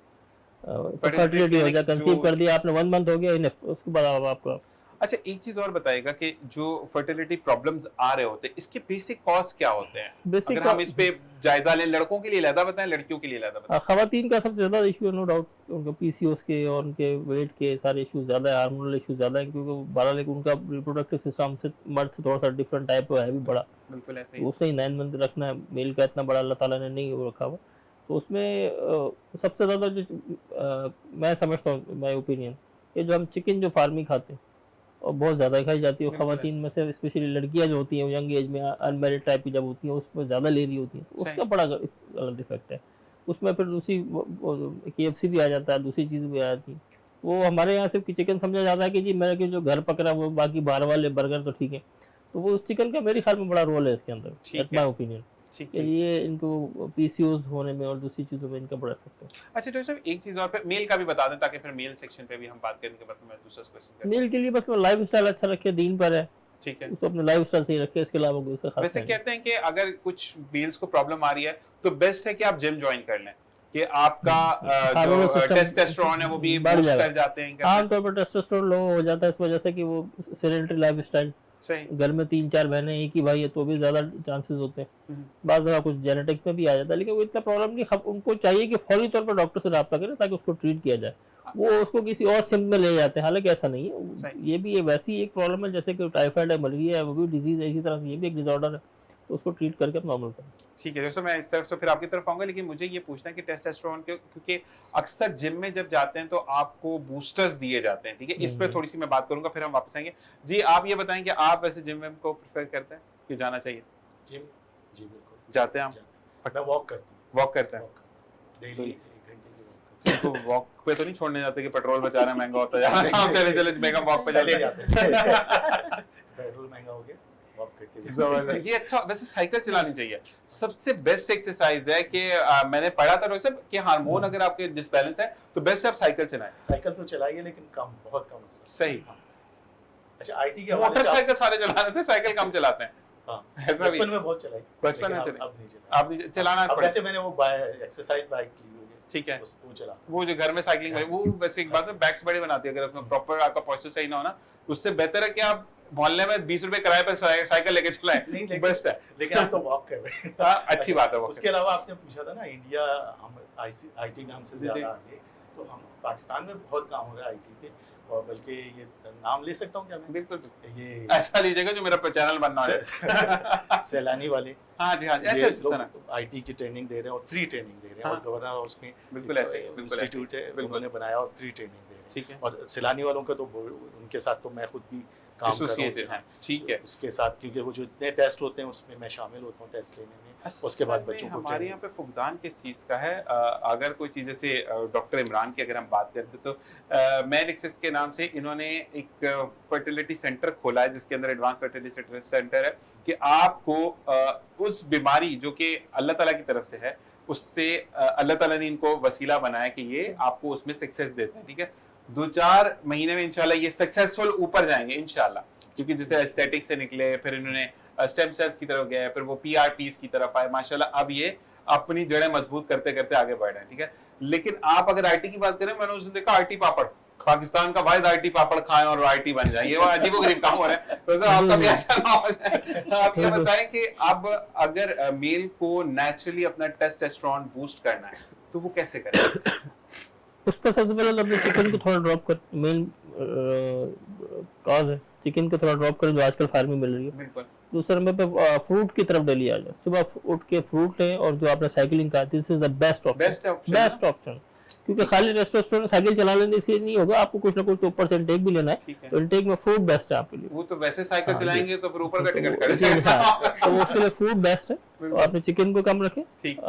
फर्टिलिटी हो clinic जाए, कंसीव जो- कर दिया आपने 1 मंथ हो गया, उसके बाद आपका अच्छा, एक चीज और बताइएगा कि जो फर्टिलिटी प्रॉब्लम्स आ रहे होते हैं, इसके बेसिक कॉज क्या होते हैं? बेसिक अगर हम इस पे जायजा लें, लड़कों के लिए अलग बताएं, लड़कियों के लिए अलग बताएं। खवातीन का सबसे ज्यादा इशू है, नो डाउट, उनके पीसीओएस के और उनके वेट के सारे इशू ज्यादा है, हार्मोनल इशू ज्यादा है, क्योंकि बहरहाल उनका रिप्रोडक्टिव सिस्टम से मर्द से थोड़ा सा डिफरेंट टाइप है भी बड़ा, बिल्कुल ऐसे तो ही। उसने 9 मंथ रखना है, मेल का इतना बड़ा अल्लाह ताला ने नहीं वो रखा हुआ, तो उसमें सबसे ज्यादा जो मैं समझता हूँ, माय ओपिनियन, ये जो हम चिकन जो फार्मिंग खाते हैं और बहुत ज़्यादा खाई जाती है, बिल्कुल खवातीन में से स्पेशली लड़कियां जो होती हैं यंग एज में अनमेरिड टाइप की जब होती हैं, उसमें ज़्यादा ले रही होती हैं, तो सही। उसका बड़ा गलत इफेक्ट है। उसमें फिर दूसरी KFC भी आ जाता है, दूसरी चीज़ भी आ जाती है। वो हमारे यहाँ सिर्फ चिकन समझा जाता है कि जी मेरे के जो घर पक रहा है वो, बाकी बाहर वाले बर्गर तो ठीक है, तो वो उस चिकन का मेरे ख्याल में बड़ा रोल है इसके अंदर, ठीक एट है। माय ओपिनियन, ठीक कि है। ये इनको पीसीओएस होने में और दूसरी चीज़ों में इनका बड़ा इफेक्ट है। अच्छा डॉक्टर साहब, एक चीज और, फिर मेल का भी बता दें ताकि फिर मेल सेक्शन पे भी हम बात करने के बाद मैं दूसरा क्वेश्चन करूं। मेल के लिए बस लाइफ स्टाइल अच्छा रखे, दीन पर है, ठीक है। उसको अपने लाइफ स्टाइल सही रखे, इसके अलावा कोई उसका खास वैसे नहीं। कहते हैं कि अगर कुछ मेल्स को प्रॉब्लम आ रही है तो बेस्ट है कि आप जिम ज्वाइन कर लें, कि आपका हार्मोनल जो सिस्टम टेस्टोस्टेरोन है वो भी बढ़ बूस्ट जाएगा। कर जाते हैं। आमतौर पर टेस्टोस्टेरोन लो हो जाता है इस वजह से कि वो सेडेंटरी लाइफ स्टाइल, सही। घर में 3-4 बहनें, एक ही भाई है, तो भी ज्यादा चांसेस होते हैं। बाद में कुछ जेनेटिक्स में भी आ जाता है, लेकिन वो इतना प्रॉब्लम नहीं, उनको चाहिए कि फौरी तौर पर डॉक्टर से रब्ता करें ताकि उसको ट्रीट किया जाए। वो उसको किसी और सिम में ले जाते हैं, हालांकि ऐसा नहीं है। सही। ये भी वैसी एक प्रॉब्लम है जैसे कि टाइफाइड है, मलेरिया है, वो भी डिजीज है, इसी तरह से ये भी एक डिसऑर्डर है, तो उसको ट्रीट करके नॉर्मल करें। ठीक है दोस्तों, मैं इस तरफ से फिर आपकी तरफ आऊंगा, लेकिन मुझे ये पूछना है कि टेस्टोस्टेरोन के, क्योंकि अक्सर जिम में जब जाते हैं तो आपको बूस्टर्स दिए जाते हैं, ठीक है, इस पर थोड़ी सी मैं बात करूंगा, फिर हम वापस आएंगे। जी, आप ये बताएं कि आप वैसे जिम में को प्रेफर करते हैं कि जाना चाहिए? जिम जी बिल्कुल जाते हैं आप? मैं वॉक करता हूँ, वॉक करते हैं? डेली 1 घंटे की वॉक करता तो वॉक पे तो नहीं छोड़ने जाते कि पेट्रोल बचा रहे हैं, महंगा होता जा रहा है, चले चले मेगा वॉक पे हूँ। चले चले जाते हैं पेट्रोल महंगा हो गया, वॉक करके जाते हैं। ये अच्छा, वैसे साइकिल चलानी चाहिए, सबसे बेस्ट एक्सरसाइज है कि मैंने पढ़ा था डॉक्टर साहब कि हार्मोन अगर आपके डिसबैलेंस है तो बेस्ट आप साइकिल चलाएं। साइकिल तो चलाइए लेकिन कम, बहुत कम असर। सही। हाँ। अच्छा, आईटी के हवाले से मोटरसाइकिल सारे चला रहे थे, साइकिल कम चलाते हैं। हाँ, ऐसा भी बचपन में बहुत चलाई, बचपन में लेकिन चलाई। अब नहीं चलाई। आप नहीं चलाना अब पड़े, वैसे मैंने वो एक्सरसाइज बाइक ली हुई है, ठीक है, उसको चला। वो जो घर में साइकिलिंग है वो वैसे एक बात है, बैक्स बड़ी बनाती है, अगर उसमें प्रॉपर आपका पोस्चर सही ना हो ना, उससे बेहतर है कि आप मोहल्ले में 20 रुपए किराए पर साइकिल लेके चलाएं, नहीं, लेकिन- बेस्ट है। लेकिन आप तो वॉक कर रहे हैं। हाँ, अच्छी बात है वो। उसके अलावा आपने पूछा था ना, इंडिया हम आईटी में हमसे जी, जी। ज्यादा आगे, तो हम पाकिस्तान में बहुत काम हो रहा है आईटी पे, और बल्कि ये नाम ले सकता हूँ क्या मैं? बिल्कुल, ये ऐसा लीजिएगा जो मेरा चैनल बनना है। सैलानी वाले, हाँ जी, हाँ जी, ये ऐसे तरह लोग आईटी की ट्रेनिंग दे रहे हैं और फ्री ट्रेनिंग दे रहे हैं, हाँ। और गवर्नर हाउस में बिल्कुल ऐसे ही, बिल्कुल ऐसे ही। इंस्टीट्यूट है, बिल्कुल। उन्होंने बनाया और फ्री ट्रेनिंग दे रहे हैं। ठीक है, और सैलानी वालों का तो उनके साथ तो मैं खुद भी काम कर रहा एसोसिएटेड हूँ, है, ठीक है। उसके साथ, क्योंकि वो जो इतने टेस्ट होते हैं उसमें मैं शामिल होता हूँ टेस्ट लेने में, उसके बाद असल में बच्चों को हमारे training- यहाँ पे फुकदान किस चीज़ का है, अगर कोई चीज़ जैसे डॉक्टर इमरान की अगर हम बात करते तो मैनिक्सिस के नाम से इन्होंने एक फर्टिलिटी सेंटर खोला है, जिसके अंदर एडवांस फर्टिलिटी सेंटर है, कि आपको उस बीमारी जो कि अल्लाह ताला की तरफ से है, उससे अल्लाह ताला ने इनको वसीला बनाया कि ये आपको उसमें सक्सेस देते हैं, ठीक है। 2-4 महीने में इंशाल्लाह ये सक्सेसफुल ऊपर जाएंगे इंशाल्लाह, क्योंकि जैसे एस्थेटिक से निकले, फिर इन्होंने स्टेम सेल्स की तरफ गए, फिर वो पीआरपीस की तरफ आए, माशाल्लाह अब ये अपनी जड़ें मजबूत करते करते आगे बढ़ रहे हैं, ठीक है। लेकिन आप अगर आईटी की बात करें, मैंने उस दिन देखा आईटी पापड़, पाकिस्तान का वाहिद आईटी पापड़ खाएं और आईटी बन जाए, ये अजीबोगरीब काम हो रहा है। तो सर आपका भी ऐसा ना हो जाए। आप ये बताएं कि अब अगर मेल को नेचुरली अपना टेस्टोस्टेरोन बूस्ट करना है तो वो कैसे करें? उस पर सबसे पहले तो अपने चिकन को थोड़ा ड्रॉप कर, मेन कॉज है चिकन को थोड़ा ड्रॉप करें जो आजकल फार्मिंग मिल रही है। बिल्कुल। दूसरे नंबर पे फ्रूट की तरफ डेली आ जाए, सुबह उठ के फ्रूट लें, और जो आपने साइकिलिंग कहा, this is the best option, best option, क्योंकि खाली टेस्टोस्टेरोन साइकिल चला लेने से नहीं होगा, आपको कुछ ना कुछ ऊपर से इनटेक भी लेना है, ठीक है। तो इनटेक में फ्रूट बेस्ट है आपके लिए। वो तो वैसे साइकिल हाँ, चलाएंगे तो फिर ऊपर का टिकट तो कट जाएगा। हाँ, तो उसके लिए फ्रूट बेस्ट है। तो आपने चिकन को कम रखें, ठीक।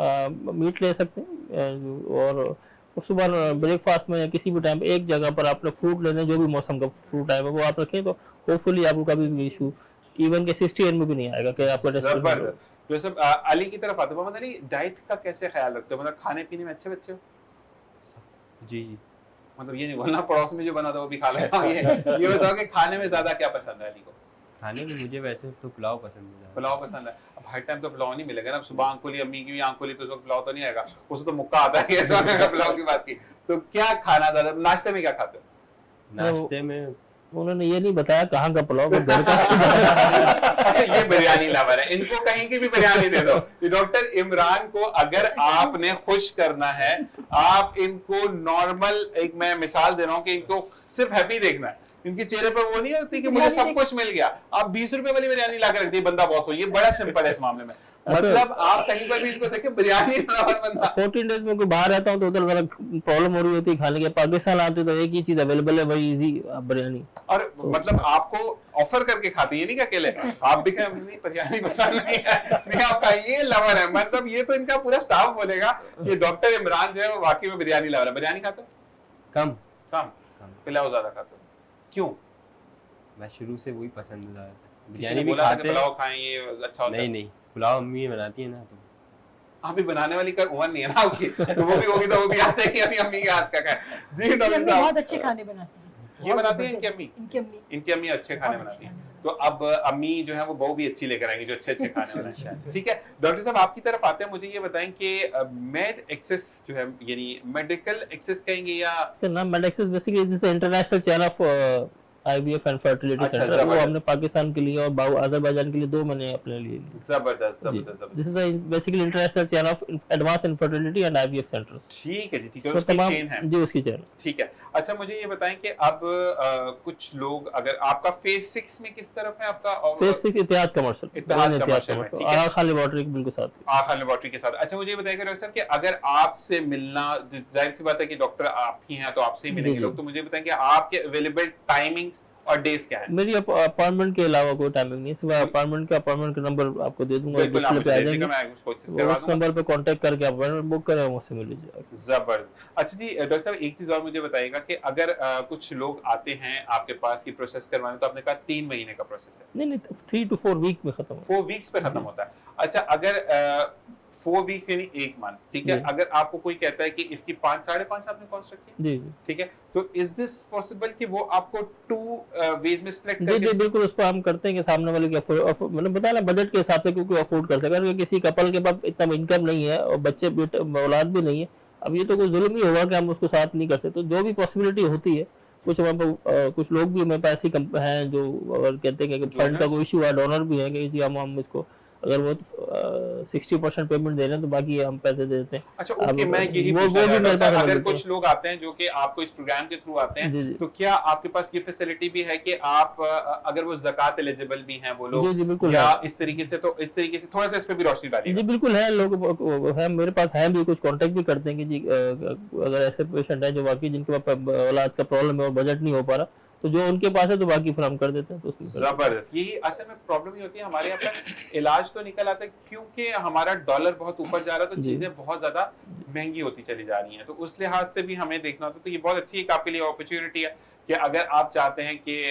मीट ले सकते हैं और सुबह ब्रेकफास्ट में या किसी भी टाइम पे एक जगह पर आपने फ्रूट लेना, जो भी मौसम का फ्रूट आए वो आप रखें, तो होपफुली आपको कभी भी इशू इवन के 60 में भी नहीं आएगा कि आपका जबरदस्त। जोसेफ, अली की तरफ आते हो, मतलब अली डाइट का कैसे ख्याल रखते हो, मतलब खाने पीने में अच्छे बच्चे हो? जी जी। मतलब ये नहीं बोलना पड़ोस में जो बना था वो भी खा लेता हूँ, ये बताओ कि खाने में ज्यादा क्या पसंद है अली को? खाने में मुझे वैसे तो पुलाव पसंद है। पुलाव पसंद है। अब हर टाइम तो पुलाव नहीं मिलेगा ना, सुबह आंकुली अम्मी की भी आंकुली तो पुलाव तो नहीं आएगा, उसको तो मुक्का आता है पुलाव की बात की। तो क्या खाना ज्यादा, नाश्ते में क्या खाते हो? नाश्ते में उन्होंने ये नहीं बताया कहाँ का पुलाव, घर का। अच्छा, ये बिरयानी लवर है, इनको कहीं की भी बिरयानी दे दो। ये डॉक्टर इमरान को अगर आपने खुश करना है, आप इनको नॉर्मल, एक मैं मिसाल दे रहा हूँ कि इनको सिर्फ हैप्पी देखना है, इनके चेहरे पर वो नहीं होती कि मुझे सब कुछ मिल गया, आप 20 रुपए वाली बिरयानी ला कर रख दी, बंदा बहुत हो। ये बड़ा सिंपल है इस मामले में, मतलब आप कहीं पर भी इनको देखें बिरयानी लवर बंदा। 14 डेज में कोई बाहर रहता हूँ तो उधर जरा प्रॉब्लम हो रही होती है खाने के। पाकिस्तान आते तो एक ही चीज अवेलेबल है, वही इजी बिरयानी। और मतलब आपको ऑफर करके खाते, ये नहीं कि अकेले आप भी कहें नहीं बिरयानी पसंद नहीं है, नहीं आपका ये लवर है, मतलब ये तो इनका पूरा स्टाफ बोलेगा कि डॉक्टर इमरान जो है वो वाकई में बिरयानी लवर है। बिरयानी खाते हो? कम। कम। पुलाव ज्यादा खाते हो? क्यों? मैं शुरू से वही पसंद है। किसी बिरयानी ने भी बोला था कि खाते हैं। पुलाव खाएं ये अच्छा होता है? नहीं, पुलाव अम्मी बनाती है ना, तो अभी बनाने वाली का उम्र नहीं है ना आपकी, तो वो भी होगी तो वो भी आते हैं कि अभी अम्मी के हाथ का खाएं। जी इनकी डॉक्टर अम्मी साहब, बहुत अच्छे खाने बनाती है। ये बनाती है इनकी अम्मी? इनकी अम्मी अच्छे खाने बहुत बनाती अच्छे है। तो अब अम्मी जो है वो बहू भी अच्छी लेकर आएंगी जो अच्छे अच्छे खाने बनाएंगी। ठीक है डॉक्टर साहब, आपकी तरफ आते हैं, मुझे ये बताएं कि मेड एक्सेस जो है, यानी मेडिकल एक्सेस कहेंगे या इसका नाम Medexis basically this international chain of IVF and fertility अच्छा, सेंटर। वो जबरदस्त। हमने पाकिस्तान के लिए और अजरबैजान के लिए 2 मैंने अपने लिए लिए। जबरदस्त जबरदस्त दिस जबरदस्त। Is basically international chain of advance infertility and IVF centres. ठीक है जी, ठीक है, तो उसकी तमाम चेन है। जी उसकी चेन। ठीक है। अच्छा मुझे ये बताएं कि अब कुछ लोग, अगर आपका फेज 6 में किस तरफ है आपका? फेज 6 इतिहाद कमर्शियल, इत्तेहाद कमर्शियल में, ठीक है। आगा खान लेबोरेटरी के बिल्कुल साथ। आखा लेबोरेटरी के साथ। अच्छा मुझे ये बताइए डॉक्टर साहब कि अगर आपसे मिलना, जाहिर सी बात है कि डॉक्टर आप ही हैं तो आपसे ही मिलेंगे जी, लोग, तो मुझे बताएं कि आपके अवेलेबल टाइमिंग्स और डेज क्या है? मेरी अपॉइंटमेंट के अलावा कोई टाइमिंग नहीं, सिवाय अपॉइंटमेंट का नंबर आपको दे दूंगा, बिल्कुल आप डिस्प्ले पे मुझे आ दीजिएगा, जाएंगे। मैं उसको कोशिश करवा उस दूंगा। नंबर पे कांटेक्ट करके अपॉइंटमेंट बुक करें, मुझसे मिल लीजिए। जबरदस्त। अच्छा जी डॉक्टर साहब, एक चीज और मुझे बताइएगा कि अगर कुछ लोग आते हैं आपके पास की प्रोसेस करवाने, तो आपने कहा 3 महीने का प्रोसेस है, नहीं 3 to 4 वीक में खत्म। 4 वीक्स पे खत्म होता है। अच्छा अगर 4 वीक्स यानी 1 मंथ, ठीक है, जी। अगर आपको कोई कहता है कि इसकी 5 साढ़े 5 आपने कॉस्ट रखी है, जी जी ठीक है, तो इज दिस पॉसिबल कि वो आपको 2 वेज में स्प्लिट जी करके? जी बिल्कुल, उस पर हम करते हैं कि सामने वाले की मैंने बताया ना, बजट के हिसाब से क्योंकि अफोर्ड कर सके। अगर किसी कपल के पास इतना इनकम नहीं है और बच्चे औलाद भी नहीं है, अब ये तो कोई जुल्म ही होगा कि हम उसको साथ नहीं कर सकते। तो जो भी पॉसिबिलिटी होती है, कुछ हमारे कुछ लोग भी हमारे पास ऐसी हैं जो अगर कहते हैं कि फंड का कोई इशू है, डोनर भी है कि जी हम इसको अगर वो 60% पेमेंट दे रहे हैं तो बाकी हम पैसे दे देते हैं। अच्छा ओके, मैं यही वो पूछना भी चाह मेरे रहा था, पास अगर available कुछ लोग आते हैं जो कि आपको इस प्रोग्राम के थ्रू आते जी, हैं, जी। तो क्या आपके पास ये फैसिलिटी भी है कि आप अगर वो ज़कात एलिजिबल भी हैं वो जी, जी, लोग, बिल्कुल या है। इस तरीके से, तो इस तरीके से थोड़ा सा इस पे भी रोशनी जी डालिएगा। बिल्कुल है, लोग है मेरे पास, हैं भी कुछ कांटेक्ट भी करते हैं कि जी अगर ऐसे पेशेंट है जो बाकी जिनके पास औलाद का प्रॉब्लम है और बजट नहीं हो पा रहा, तो जो उनके पास है तो बाकी फिर हम कर देते हैं। तो उसमें कर देते हैं। जबरदस्त। यही असल में प्रॉब्लम ही होती है हमारे यहाँ पर, इलाज तो निकल आता है क्योंकि हमारा डॉलर बहुत ऊपर जा रहा है, तो जी। चीजें बहुत ज्यादा महंगी होती चली जा रही हैं, तो उस लिहाज से भी हमें देखना होता है। तो ये बहुत अच्छी एक आपके लिए अपॉर्चुनिटी है कि अगर आप चाहते हैं कि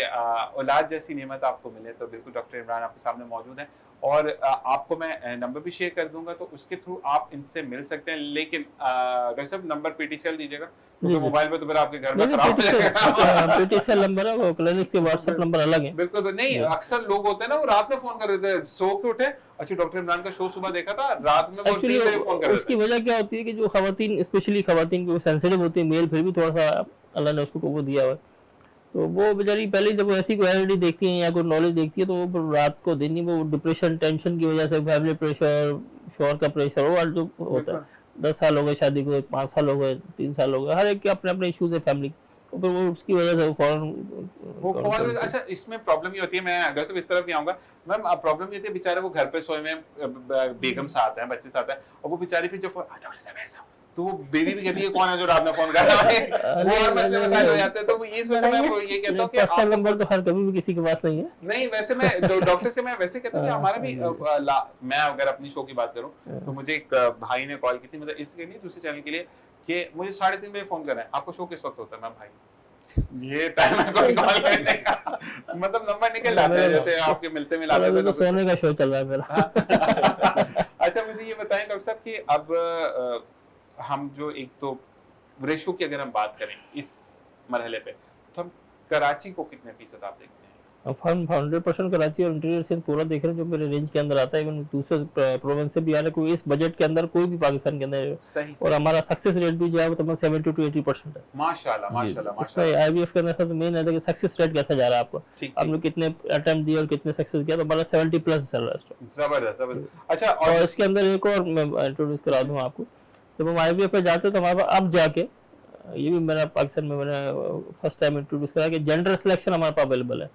औलाद जैसी नेमत आपको मिले, तो बिल्कुल डॉक्टर इमरान आपके सामने मौजूद हैं, और आपको मैं नंबर भी शेयर कर दूंगा, तो उसके थ्रू आप इनसे मिल सकते हैं। लेकिन डॉक्टर साहब नंबर पीटीसीएल दीजिएगा, क्योंकि जी, जी। मोबाइल पे तो फिर आपके घर में नहीं खराब हो जाएगा। PTCL नंबर है, वो क्लिनिक के व्हाट्सएप नंबर अलग है। बिल्कुल भी नहीं, अक्सर लोग होते हैं ना, वो रात में फोन कर देते हैं, सो के उठे, अच्छा डॉक्टर इमरान का शो सुबह देखा था, रात में वो एक्चुअली 3 बजे फोन कर देते उसकी हैं। वजह क्या होती है कि जो खवातीन, स्पेशली खवातीन को सेंसिटिव होती है, मेल फिर भी थोड़ा सा अल्लाह ने उसको वो दिया हुआ है, तो वो बेचारी पहले जब ऐसी कोई एनर्जी देखती है या कोई नॉलेज देखती है, तो वो रात को दिन ही वो डिप्रेशन, टेंशन की वजह से, फैमिली प्रेशर, शोर का प्रेशर, वो जो होता है, 10 साल हो गए शादी को, 5 साल हो गए, 3 साल हो गए, हर एक के अपने अपने इश्यूज है फैमिली, तो फिर वो उसकी वजह से वो वो कॉल, अच्छा इसमें प्रॉब्लम ये होती है, मैं अगर सिर्फ इस तरफ भी आऊंगा मैम, प्रॉब्लम ये होती है बेचारे वो घर पे सोए में बेगम साथ है, बच्चे साथ है, और वो बेचारी फिर जो डॉक्टर साहब ऐसा, तो वो बेबी भी कहती है कौन है जो रात में फोन कर रहा है, वो और मसले मसाइल हो जाते हैं। तो वो इस वजह से मैं आपको ये कहता हूँ कि पर्सनल नंबर तो हर कभी भी किसी के पास नहीं है। नहीं, वैसे मैं डॉक्टर से मैं वैसे कहता हूँ कि हमारा भी मैं अगर अपनी शो की बात करूँ तो मुझे एक भाई ने कॉल की थी, मतलब इसके लिए दूसरे चैनल के लिए, कि मुझे 3:30 बजे फोन कर रहे हैं, आपको शो किस वक्त होता है? मैं भाई ये टाइम है कोई कॉल करने का, मतलब नंबर निकल जाता है जैसे आपके मिलते मिलाते तो सोने का शो चल रहा है मेरा। अच्छा मुझे ये बताएं डॉक्टर साहब कि अब हम जो एक तो रेशो की अगर हम बात करें इस मरहले पे, तो हम कराची को कितने फीसद आप देखते हैं? हम 100% कराची और इंटीरियर से पूरा देख रहे हैं जो मेरे रेंज के अंदर आता है। इवन दूसरे प्रोविंस से भी आ रहा है, कोई इस बजट के अंदर कोई भी पाकिस्तान के अंदर। सही, और हमारा सक्सेस रेट भी जो है वो तकरीबन 70 to 80% है। माशाल्लाह माशाल्लाह उसमें माशाल्लाह। आईवीएफ करने से मेन है कि सक्सेस रेट कैसा जा रहा है आपका, ठीक आपने कितने अटेम्प्ट दिए और कितने सक्सेस किया, तो हमारा 70+ चल रहा है। जबरदस्त जबरदस्त। अच्छा और इसके अंदर एक और मैं इंट्रोड्यूस करा दूं आपको, जब हम आईवीएफ पे जाते हैं तो हमारे पास अब जाके ये भी मेरा पाकिस्तान में मैंने फर्स्ट टाइम इंट्रोड्यूस करा कि जेंडर सिलेक्शन हमारे पास अवेलेबल है।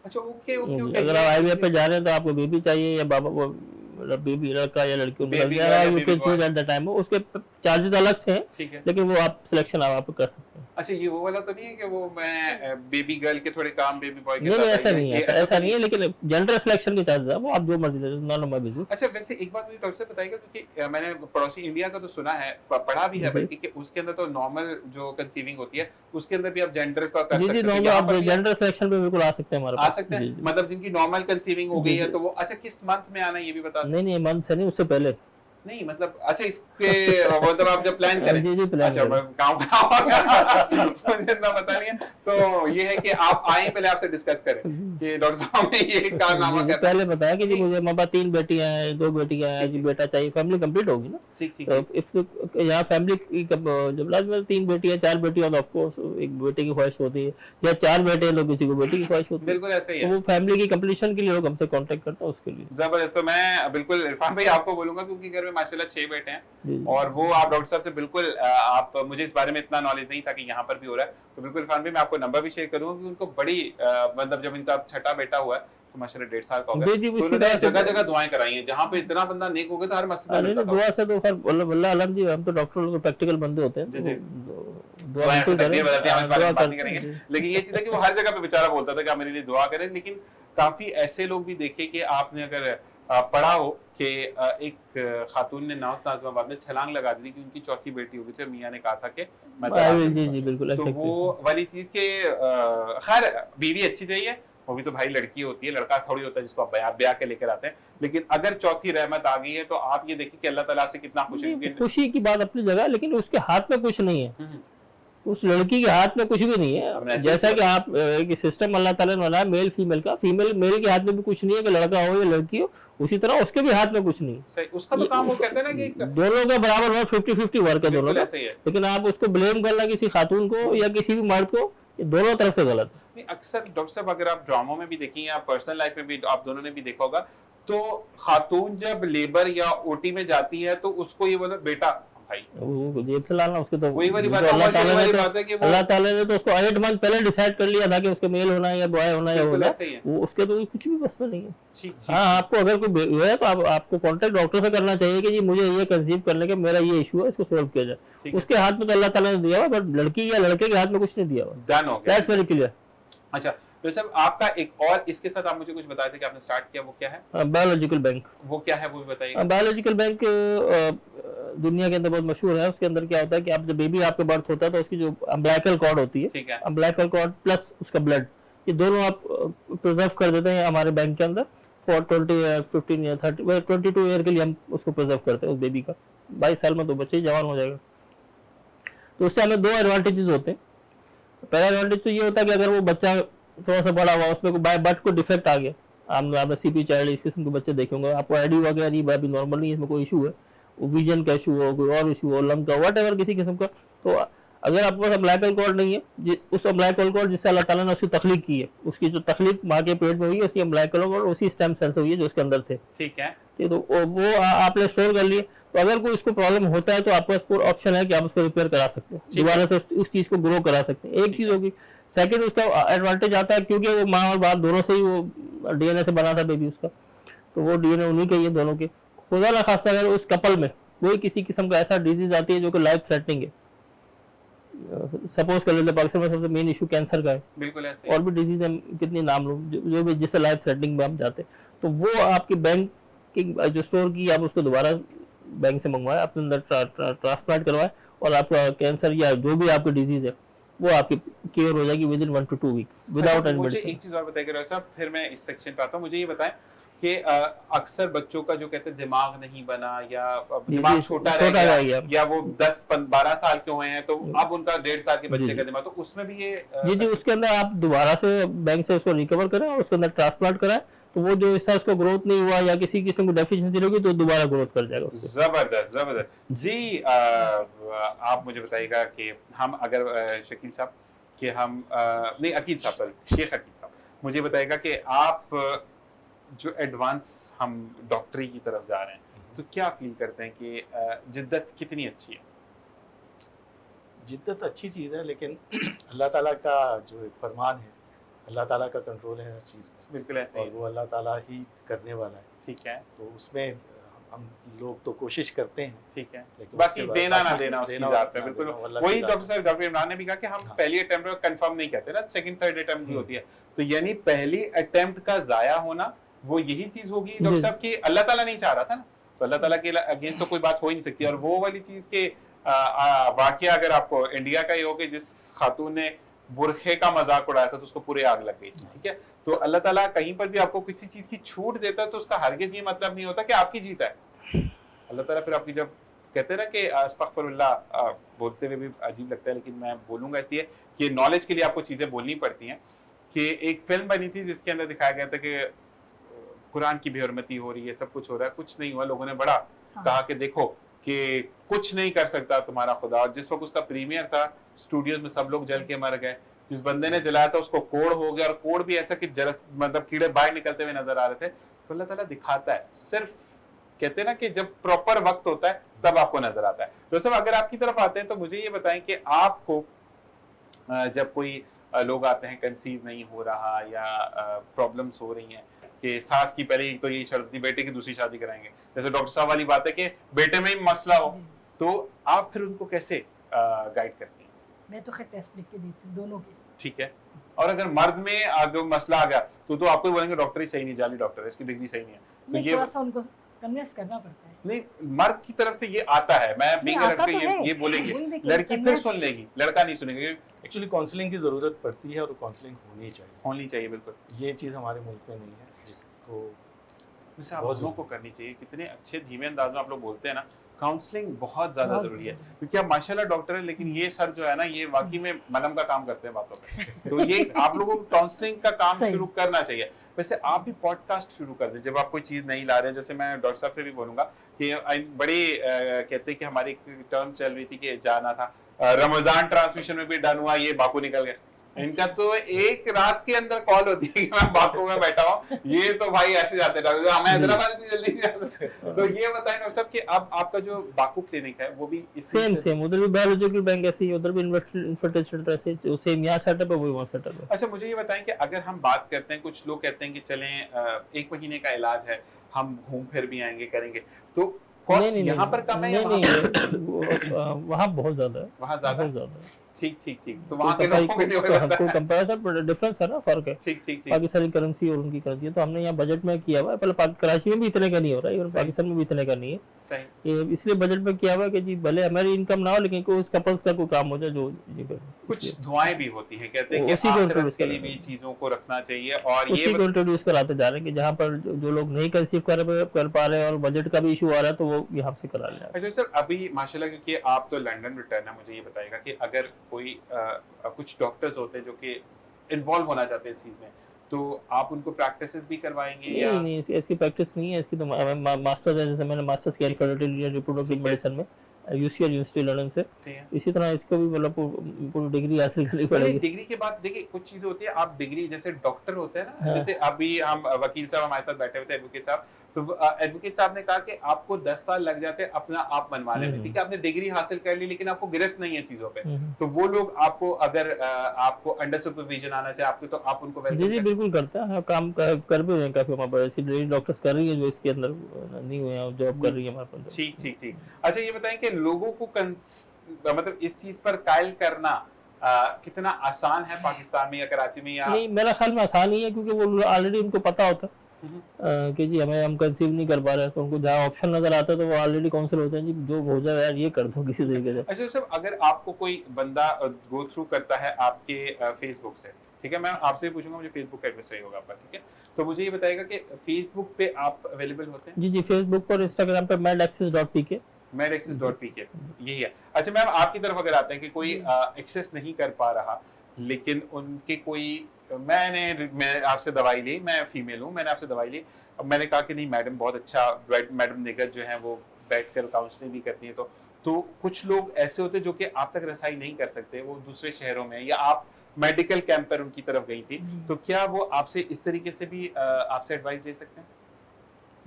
अच्छा ओके ओके ओके। अगर आप आईवीएफ पे जा रहे हैं तो आपको बेबी चाहिए या बाबा वो बेबी लड़का या लड़की, Baby girl या you baby can boy। Choose at the time. उसके चार्जेस अलग से हैं, ठीक है। लेकिन वो आप सिलेक्शन आप कर सकते हैं। अच्छा ये वो वाला तो नहीं है कि वो मैं बेबी गर्ल के थोड़े काम बेबी बॉय के नहीं साथ ऐसा आई है, नहीं है, ये ऐसा नहीं है, लेकिन जेंडर सिलेक्शन के चार्जेस है वो आप जो मर्जी ले लो, नॉन ऑफ माय बिजनेस। अच्छा वैसे एक बात मुझे डॉक्टर से बताइएगा, क्योंकि मैंने पड़ोसी इंडिया का तो सुना है, पढ़ा भी है जी। बल्कि कि उसके अंदर तो नॉर्मल जो कंसीविंग होती है उसके अंदर भी आप जेंडर का कर जी सकते जी, हैं, तो नॉर्मल यहाँ आप पर भी जेंडर सिलेक्शन पे बिल्कुल आ सकते हैं हमारे आ पास। सकते जी, हैं, जी। मतलब जिनकी नॉर्मल कंसीविंग हो गई जी, है जी। तो वो अच्छा किस मंथ में आना है ये भी बता दें। नहीं नहीं, मंथ से नहीं, उससे पहले। नहीं मतलब अच्छा इसके मतलब आप जब प्लान करें। जी जी, प्लान अच्छा मैं काम मुझे इतना पता नहीं है, तो ये है कि आप आए पहले आपसे डिस्कस करें कि डॉक्टर साहब ने ये कारनामा जी, करना पहले बताया कि जी नहीं। मुझे मेरे पास 3 बेटियां हैं, 2 बेटियां हैं, जी बेटा चाहिए, फैमिली कंप्लीट होगी ना। ठीक ठीक तो इफ यहाँ फैमिली की जब लास्ट में 3 बेटियां 4 बेटियां तो ऑफकोर्स एक बेटे की ख्वाहिश होती है, या 4 बेटे हैं तो किसी को बेटी की ख्वाहिश होती है। बिल्कुल ऐसे ही तो है। वो फैमिली की कंप्लीशन के लिए लोग हमसे कांटेक्ट करते हैं उसके लिए। जबरदस्त। तो मैं बिल्कुल इरफान भाई आपको बोलूंगा क्योंकि घर में माशाल्लाह 6 बेटे हैं जी, जी। और वो आप डॉक्टर साहब से बिल्कुल आप मुझे इस बारे में इतना नॉलेज नहीं था कि यहाँ पर भी हो रहा है, तो बिल्कुल इरफान भाई मैं आपको नंबर भी शेयर करूंगा कि उनको बड़ी मतलब जब इनका छठा बेटा हुआ है तो माशाल्लाह 1.5 साल का हो गया, जी, जी, तो उसी उन्होंने तरह से- जगह जगह दुआएं कराई हैं, जहाँ पे इतना बंदा नेक हो गया तो हर मस्जिद में अरे मिलता था। दुआ से तो खैर वल्लाह अलम जी, हम तो डॉक्टर लोग प्रैक्टिकल बंदे होते हैं, जी, जी। दुआ दुआएं बिल्कुल से तकदीर बदलती है, हम इस बारे में दुआ बात नहीं करते करेंगे, हैं। लेकिन ये चीज है कि वो हर जगह पे बेचारा बोलता था कि आप मेरे लिए दुआ करें। लेकिन काफी ऐसे लोग भी देखे कि आपने अगर पढ़ा हो कि एक खातून ने नाज़िमाबाद में छलांग लगा दी थी कि उनकी चौथी बेटी हो गई थी, मियां ने कहा था कि मैं तलाक जी दूंगा। जी बिल्कुल, तो exactly। वो वाली चीज के खैर बीवी अच्छी चाहिए, वो भी तो भाई लड़की होती है, लड़का थोड़ी होता है जिसको आप ब्याह के लेकर आते हैं, लेकिन अगर चौथी रहमत आ गई है तो आप ये देखिए कि अल्लाह ताला आपसे कितना खुश है। नहीं, क्योंकि- खुशी की बात अपनी जगह, लेकिन उसके हाथ में कुछ नहीं है, हम्म, उस लड़की के हाथ में कुछ भी नहीं हमने है। ऐसे जैसा ही कि आप एक सिस्टम अल्लाह ताला ने बनाया मेल फीमेल का, फीमेल मेल के हाथ में भी कुछ नहीं है कि लड़का हो या लड़की हो, उसी तरह उसके भी हाथ में कुछ नहीं है। सही उसका तो काम वो कहते हैं ना कि दोनों का बराबर वर्क 50-50 वर्क है दोनों बिल्कुल का, ऐसे ही है। लेकिन आप उसको ब्लेम करना किसी खातून को या किसी भी मर्द को, ये दोनों तरफ से गलत है। नहीं अक्सर डॉक्टर साहब अगर आप ड्रामों में भी देखें या पर्सनल लाइफ में भी आप दोनों ने भी देखा होगा, तो खातून जब लेबर या ओटी में जाती है तो उसको ये बोला बेटा भाई, वो जेब से लाना उसके तो वही वाली बात तो है, अल्लाह वही ताला वाली ने बात है कि वो अल्लाह ताला ने तो उसको 8 मंथ पहले डिसाइड कर लिया था कि उसके मेल होना है या बॉय होना है या बिल्कुल होना ऐसे ही है। वो उसके तो कुछ भी बस में नहीं है। ठीक ठीक हाँ, आपको अगर कोई हुआ है तो आपको कांटेक्ट डॉक्टर से करना चाहिए कि जी मुझे ये कंसीव करने के मेरा ये इशू है, इसको सॉल्व किया जाए। ठीक है। उसके हाथ में तो अल्लाह ताला ने दिया हुआ, बट लड़की या लड़के के हाथ में कुछ नहीं दिया हुआ। डन हो गया। That's very clear. अच्छा तो साहब आपका एक और इसके साथ आप मुझे कुछ बताए थे कि आपने स्टार्ट किया, वो क्या है? Biological bank. वो क्या है वो भी बताइए। बायोलॉजिकल बैंक दुनिया के अंदर बहुत मशहूर है। उसके अंदर क्या होता है कि आप जब बेबी आपके बर्थ होता है तो उसकी जो अम्बिलिकल कॉर्ड होती है, ठीक है। अम्बिलिकल कॉर्ड प्लस उसका ब्लड, ये दोनों आप प्रिजर्व कर देते हैं हमारे बैंक के अंदर फॉर 20 ईयर 15 ईयर 30 22 ईयर के लिए हम उसको प्रिजर्व करते हैं उस बेबी का। 22 साल में तो बच्चे ही जवान हो जाएगा। तो उससे हमें 2 एडवांटेजेस होते हैं। पहला एडवांटेज तो ये होता है कि अगर वो बच्चा थोड़ा सा बड़ा हुआ, उसमें बाय बर्थ को डिफेक्ट आ गया, आपने सीपी चाइल्ड इस किस्म के बच्चे देखे होंगे, आपको आईडी वगैरह नहीं अभी नॉर्मल नहीं है, इसमें कोई इशू है, विजन का इशू हो, कोई और इशू हो, लंग का, वट एवर किसी किस्म का, तो अगर आपके पास अम्बिलिकल कॉर्ड नहीं है, उस अम्बिलिकल कॉर्ड जिससे अल्लाह ताला ने उसकी तख्लीक की है, उसकी जो तख्लीक माँ के पेट में हुई है, उसकी अम्बिलिकल कॉर्ड उसी स्टेम सेल से हुई है जो उसके अंदर थे। ठीक है। तो वो आपने स्टोर कर लिए, तो अगर कोई इसको प्रॉब्लम होता है तो आपके पास पूरा ऑप्शन है कि आप उसको रिपेयर करा सकते हैं, दोबारा से उस चीज को ग्रो करा सकते हैं। एक चीज होगी। सेकंड उसका एडवांटेज आता है क्योंकि वो माँ और बाप दोनों से ही वो डीएनए से बना था बेबी उसका, तो वो डीएनए उन्हीं के ही है दोनों के। खुदा ना खास्ता अगर उस कपल में कोई किसी किस्म का ऐसा डिजीज आती है जो कि लाइफ थ्रेटनिंग है, सपोज कर लेते हैं पाकिस्तान में सबसे मेन इशू कैंसर का है, बिल्कुल ऐसे ही। और भी डिजीज हम कितनी नाम लो जो भी जिससे लाइफ थ्रेटनिंग में हम जाते हैं, तो वो आपकी बैंक की जो स्टोर की आप उसको दोबारा बैंक से मंगवाए, अपने अंदर ट्रांसप्लांट करवाए, और आपका कैंसर या जो भी आपकी डिजीज है वो आपकी क्योर हो जाएगी within 1 to 2 week without any मुझे मेडिसिन। एक चीज और बताइए डॉक्टर साहब, फिर मैं इस सेक्शन पे आता हूँ। मुझे ये बताएं कि अक्सर बच्चों का जो कहते हैं दिमाग नहीं बना या दिमाग छोटा रह रह गया, या वो 10-12 साल के हुए हैं तो अब उनका 1.5 साल के बच्चे जी। का दिमाग, तो उसमें भी ये जी जी, उसके अंदर आप दोबारा से बैंक से उसको रिकवर करें और उसके अंदर ट्रांसप्लांट कराएं, तो वो जो हिस्सा उसको ग्रोथ नहीं हुआ या किसी किस्म की डेफिशिएंसी होगी तो दोबारा ग्रोथ कर जाएगा उससे। जबरदस्त जबरदस्त जी। आप मुझे बताइएगा कि हम अगर शकील साहब कि हम नहीं अकील साहब, सॉरी शेख अकील साहब, मुझे बताइएगा कि आप जो एडवांस हम डॉक्टरी की तरफ जा रहे हैं तो क्या फील करते हैं कि जिद्दत कितनी अच्छी है? जिद्दत अच्छी चीज़ है, लेकिन अल्लाह ताला का जो एक फरमान है, अल्लाह ताला का कंट्रोल है हर चीज़ में, बिल्कुल ऐसे और ही। वो अल्लाह ताला ही करने वाला है। ठीक है, तो उसमें हम लोग तो कोशिश करते हैं, ठीक है, लेकिन बाकी उसके बाद देना ना बाकी देना उसकी देना जात पे, ना बिल्कुल देना, वो अल्लाह की वही जात डॉक्टर साहब, डॉक्टर इमरान ने भी कहा कि हम हाँ। पहली अटेम्प्ट में कंफर्म नहीं करते ना, सेकंड थर्ड अटेम्प्ट भी हम्म। होती है, तो यानी पहली अटेम्प्ट का जाया होना वो यही चीज होगी डॉक्टर जी। साहब कि अल्लाह ताला नहीं चाह रहा था ना, तो अल्लाह ताला के अगेंस्ट तो कोई बात हो ही नहीं सकती। और वो वाली चीज के वाकया अगर आपको इंडिया का ही हो कि जिस खातून ने बुरखे का मजाक उड़ाया था तो उसको पूरे आग लग गई थी, ठीक है। तो अल्लाह ताला कहीं पर भी आपको किसी चीज की छूट देता है तो उसका हरगिज ये मतलब नहीं होता कि आपकी जीत है। अल्लाह ताला फिर आपकी जब कहते हैं ना कि अस्तगफिरुल्लाह, बोलते हुए भी अजीब लगता है लेकिन मैं बोलूंगा इसलिए कि नॉलेज के लिए आपको चीजें बोलनी पड़ती हैं, कि एक फिल्म बनी थी जिसके अंदर दिखाया गया था कि कुरान की बेहरमती हो रही है, सब कुछ हो रहा है, कुछ नहीं हुआ, लोगों ने बड़ा कहा कि देखो कि कुछ नहीं कर सकता तुम्हारा खुदा। और जिस वक्त उसका प्रीमियर था स्टूडियोज में सब लोग जल के मर गए, जिस बंदे ने जलाया था उसको कोड़ हो गया, और कोड़ भी ऐसा कि जरस मतलब कीड़े बाहर निकलते हुए नजर आ रहे थे। तो अल्लाह ताला दिखाता है, सिर्फ कहते हैं ना कि जब प्रॉपर वक्त होता है तब आपको नजर आता है। तो सब अगर आपकी तरफ आते हैं तो मुझे ये बताएं कि आपको जब कोई लोग आते हैं कंसीव नहीं हो रहा या प्रॉब्लम्स हो रही हैं कि सास की पहले तो यही शर्त थी बेटे की दूसरी शादी कराएंगे, जैसे डॉक्टर साहब वाली बात है कि बेटे में ही मसला हो, तो आप फिर उनको कैसे गाइड करती हैं? मैं तो खैर टेस्ट लिख के देती हूँ दोनों के। ठीक है, और अगर मर्द में अगर मसला आ गया तो आपको बोलेंगे डॉक्टर ही सही नहीं, जाली डॉक्टर है, इसकी डिग्री सही नहीं है, तो नहीं, ये थोड़ा सा उनको कन्विंस करना पड़ता है। नहीं, मर्द की तरफ से ये आता है, मैं नहीं, बीइंग आता लड़के तो है। ये बोलेंगे, वही देखिए, लड़की फिर convince- सुन लेगी, लड़का नहीं सुनेगा, एक्चुअली काउंसलिंग की ज़रूरत पड़ती है, और काउंसलिंग होनी चाहिए। होनी चाहिए बिल्कुल। ये चीज़ हमारे मुल्क में नहीं है, जिसको वैसे आप बहुत लोगों को करनी चाहिए, कितने अच्छे धीमे अंदाज में आप लोग बोलते हैं ना, काउंसलिंग बहुत ज्यादा बहुत जरूरी है, जरूरी। क्योंकि आप माशाल्लाह डॉक्टर है, लेकिन ये सर जो है ना ये वाकई में मलहम का काम करते हैं बातों पे। तो ये आप लोगों को काउंसलिंग का काम सही। शुरू करना चाहिए। वैसे आप भी पॉडकास्ट शुरू कर दें जब आप कोई चीज नहीं ला रहे हैं, जैसे मैं डॉक्टर साहब से भी बोलूंगा कि बड़ी कहते हैं कि हमारी एक टर्म चल रही थी कि जाना था, रमजान ट्रांसमिशन में भी डन हुआ, ये बाकू निकल गए। इनका तो एक रात के अंदर कॉल होती है कि मैं बाकू में बैठा हूँ, ये तो भाई ऐसे जाते हैं, हमें हैदराबाद इतनी जल्दी नहीं जाते। तो ये बताएं डॉक्टर साहब कि अब आपका जो बाकू क्लिनिक है वो भी इसी सेम से- सेम उधर भी बायोलॉजिकल बैंक ऐसे ही, उधर भी इन्फर्टिलिटी सेंटर ऐसे जो सेम यहाँ सेटअप है वही वहाँ सेटअप है। अच्छा, मुझे ये बताएं कि अगर हम बात करते हैं, कुछ लोग कहते हैं कि चलें 1 महीने का इलाज है, हम घूम फिर भी आएंगे करेंगे, तो कॉस्ट यहाँ पर कम है या वहाँ पर? वहाँ बहुत ज्यादा है, वहाँ ज्यादा बहुत है? ज्यादा है। ठीक ठीक ठीक, तो वहाँ के लोगों के लिए हो जाता कोई है। कंपैरिजन पर डिफरेंस है ना, फर्क है। ठीक ठीक ठीक, पाकिस्तानी करेंसी और उनकी करेंसी है, तो हमने यहाँ बजट में किया हुआ है। पहले कराची में भी इतने का नहीं हो रहा है, और सही। पाकिस्तान में भी इतने का नहीं है, सही। ये इसलिए बजट में किया हुआ है कि जी भले हमारी इनकम ना हो लेकिन कोई उस कपल्स का कोई काम हो जाए जो जी कर कुछ दुआएं भी होती हैं, कहते हैं कि उसी को आखिरत introduce के लिए करें। भी चीजों को रखना चाहिए। और उसी ये को इंट्रोड्यूस कराते जा रहे हैं कि जहाँ पर जो लोग नहीं कंसीव कर पा रहे हैं और बजट का भी इशू आ रहा है तो वो यहाँ से करा लें। अच्छा सर, अभी माशाल्लाह क्योंकि आप तो लंदन रिटर्न है, मुझे ये बताएगा कि अगर कोई कुछ डॉक्टर्स होते हैं जो कि इन्वॉल्व होना चाहते हैं इस चीज में, तो आप उनको प्रैक्टिसेस भी करवाएंगे या? नहीं, ऐसी प्रैक्टिस नहीं है इसकी, तो मास्टर्स है, जैसे मैंने मास्टर्स किया फर्टिलिटी एंड रिप्रोडक्टिव मेडिसिन में यूसीएल यूनिवर्सिटी लंदन से, ठीक है। इसी तरह इसको भी मतलब पूरी डिग्री हासिल करनी पड़ेगी। डिग्री के बाद देखिए कुछ चीजें होती है, आप डिग्री जैसे डॉक्टर होते हैं ना, हाँ। जैसे अभी हम वकील साहब हमारे साथ बैठे हुए थे, एडवोकेट साहब, तो एडवोकेट साहब ने कहा कि आपको 10 साल लग जाते हैं अपना आप मनवाने में, ठीक है, आपने डिग्री हासिल कर ली लेकिन आपको गिरफ्त नहीं है चीजों पे, तो वो लोग आपको अगर आपको अंडर सुपरविजन आना चाहे आपके, तो आप उनको जी वेलकम जी बिल्कुल करता है, काम कर भी रहे हैं काफी हमारे पास, ऐसी लेडी डॉक्टर्स कर रही है जो इसके अंदर नहीं हुए हैं, जॉब कर रही है हमारे पास। ठीक ठीक ठीक। अच्छा ये बताएं कि लोगों को मतलब इस चीज पर कायल करना कितना आसान है पाकिस्तान में या कराची में, या नहीं मेरा ख्याल में आसान ही है, क्योंकि वो ऑलरेडी उनको पता होता है कि जी हम कंसीव नहीं कर पा रहे, तो उनको जहाँ ऑप्शन नजर आता है तो वो ऑलरेडी काउंसिल होते हैं जी जो हो जाए यार ये कर दो किसी तरीके से। अच्छा सर, अगर आपको कोई बंदा गो थ्रू करता है आपके फेसबुक से, ठीक है, मैं आपसे भी पूछूंगा, मुझे फेसबुक एड्रेस सही होगा आपका, ठीक है, तो मुझे ये बताएगा कि फेसबुक पे आप अवेलेबल होते हैं? जी जी फेसबुक पर, इंस्टाग्राम पर medaccess.pk, medaccess.pk यही है। अच्छा मैम, आपकी तरफ अगर आते हैं कि कोई एक्सेस नहीं कर पा रहा लेकिन उनके कोई, मैं आपसे दवाई ली, मैं फीमेल हूँ, मैंने आपसे दवाई ली, अब मैंने कहा कि नहीं मैडम बहुत अच्छा, मैडम निगत जो है वो बैठकर काउंसलिंग भी करती है, तो कुछ लोग ऐसे होते हैं जो कि आप तक रसाई नहीं कर सकते, वो दूसरे शहरों में, या आप मेडिकल कैंप पर उनकी तरफ गई थी, तो क्या वो आपसे इस तरीके से भी आपसे एडवाइस ले सकते हैं?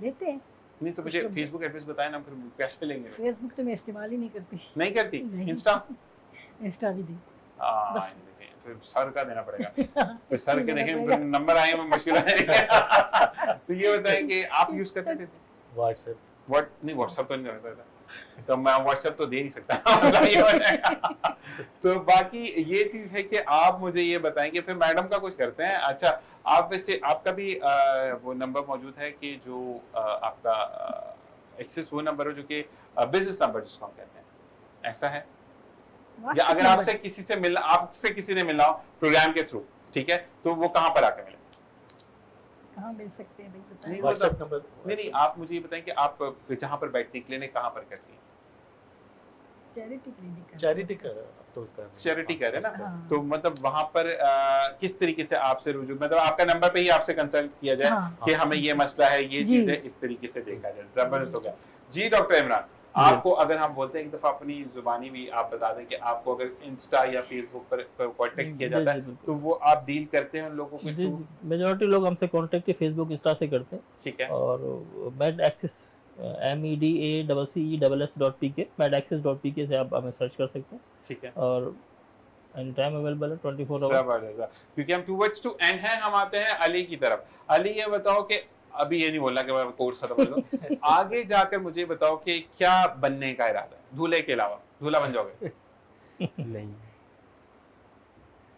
लेते हैं। नहीं तो मुझे फेसबुक एड्रेस बताएं ना, फिर कैसे लेंगे? फेसबुक तो मैं इस्तेमाल ही नहीं करती। नहीं करती? नहीं। इंस्टा? इंस्टा भी नहीं। बस। फिर सर का देना पड़ेगा, फिर सर के देखें पड़ेगा। नंबर आए में मुश्किल है। तो ये बताएं कि आप यूज करते थे व्हाट्सएप। व्हाट्सएप तो नहीं करता था, तो मैं व्हाट्सएप तो दे नहीं सकता। ये बताएं। तो बाकी ये चीज है कि आप मुझे ये बताएं कि फिर मैडम का कुछ करते हैं। अच्छा आप वैसे आपका भी वो नंबर मौजूद है कि जो आपका एक्सेस वो नंबर हो जो कि बिजनेस नंबर जिसको हम कहते हैं, ऐसा है? या अगर आपसे किसी से मिलना, आपसे किसी ने मिलना हो प्रोग्राम के थ्रू, ठीक है, तो वो कहाँ पर आकर मिले? कहाँ मिल सकते हैं भाई बताएं। नहीं, व्हाट्सएप नंबर। नहीं आप मुझे ये बताएं कि आप जहाँ पर बैठती क्लिनिक कहाँ पर करती हैं? Charity clinic. चैरिटी कर तो कर चैरिटी कर है ना, हाँ। तो मतलब वहाँ पर किस तरीके से आपसे रुजू, मतलब आपका नंबर पे ही आपसे कंसल्ट किया जाए हाँ। कि हमें ये मसला है, ये जी। चीज है, इस तरीके से देखा जाए। जबरदस्त हो गया जी। डॉक्टर इमरान, आपको अगर हम बोलते हैं एक दफा अपनी जुबानी भी आप बता दें कि आपको अगर इंस्टा या फेसबुक पर कांटेक्ट किया जाता है तो वो आप डील करते हैं उन लोगों के थ्रू? मेजॉरिटी लोग हमसे कांटेक्ट फेसबुक इंस्टा से करते हैं, ठीक है, और medaccess medaccess.pk medaccess.pk से आप हमें सर्च कर सकते हैं, ठीक है, और एनी टाइम अवेलेबल है 24 आवर। जबरदस्त। क्योंकि हम टूवर्ड्स टू एंड हैं, हम आते हैं अली की तरफ। अली ये बताओ कि अभी ये नहीं बोलना कि मैं कोर्स खत्म कर दूं, आगे जाकर मुझे बताओ कि क्या बनने का इरादा है दूल्हे के अलावा? दूल्हा बन जाओगे? नहीं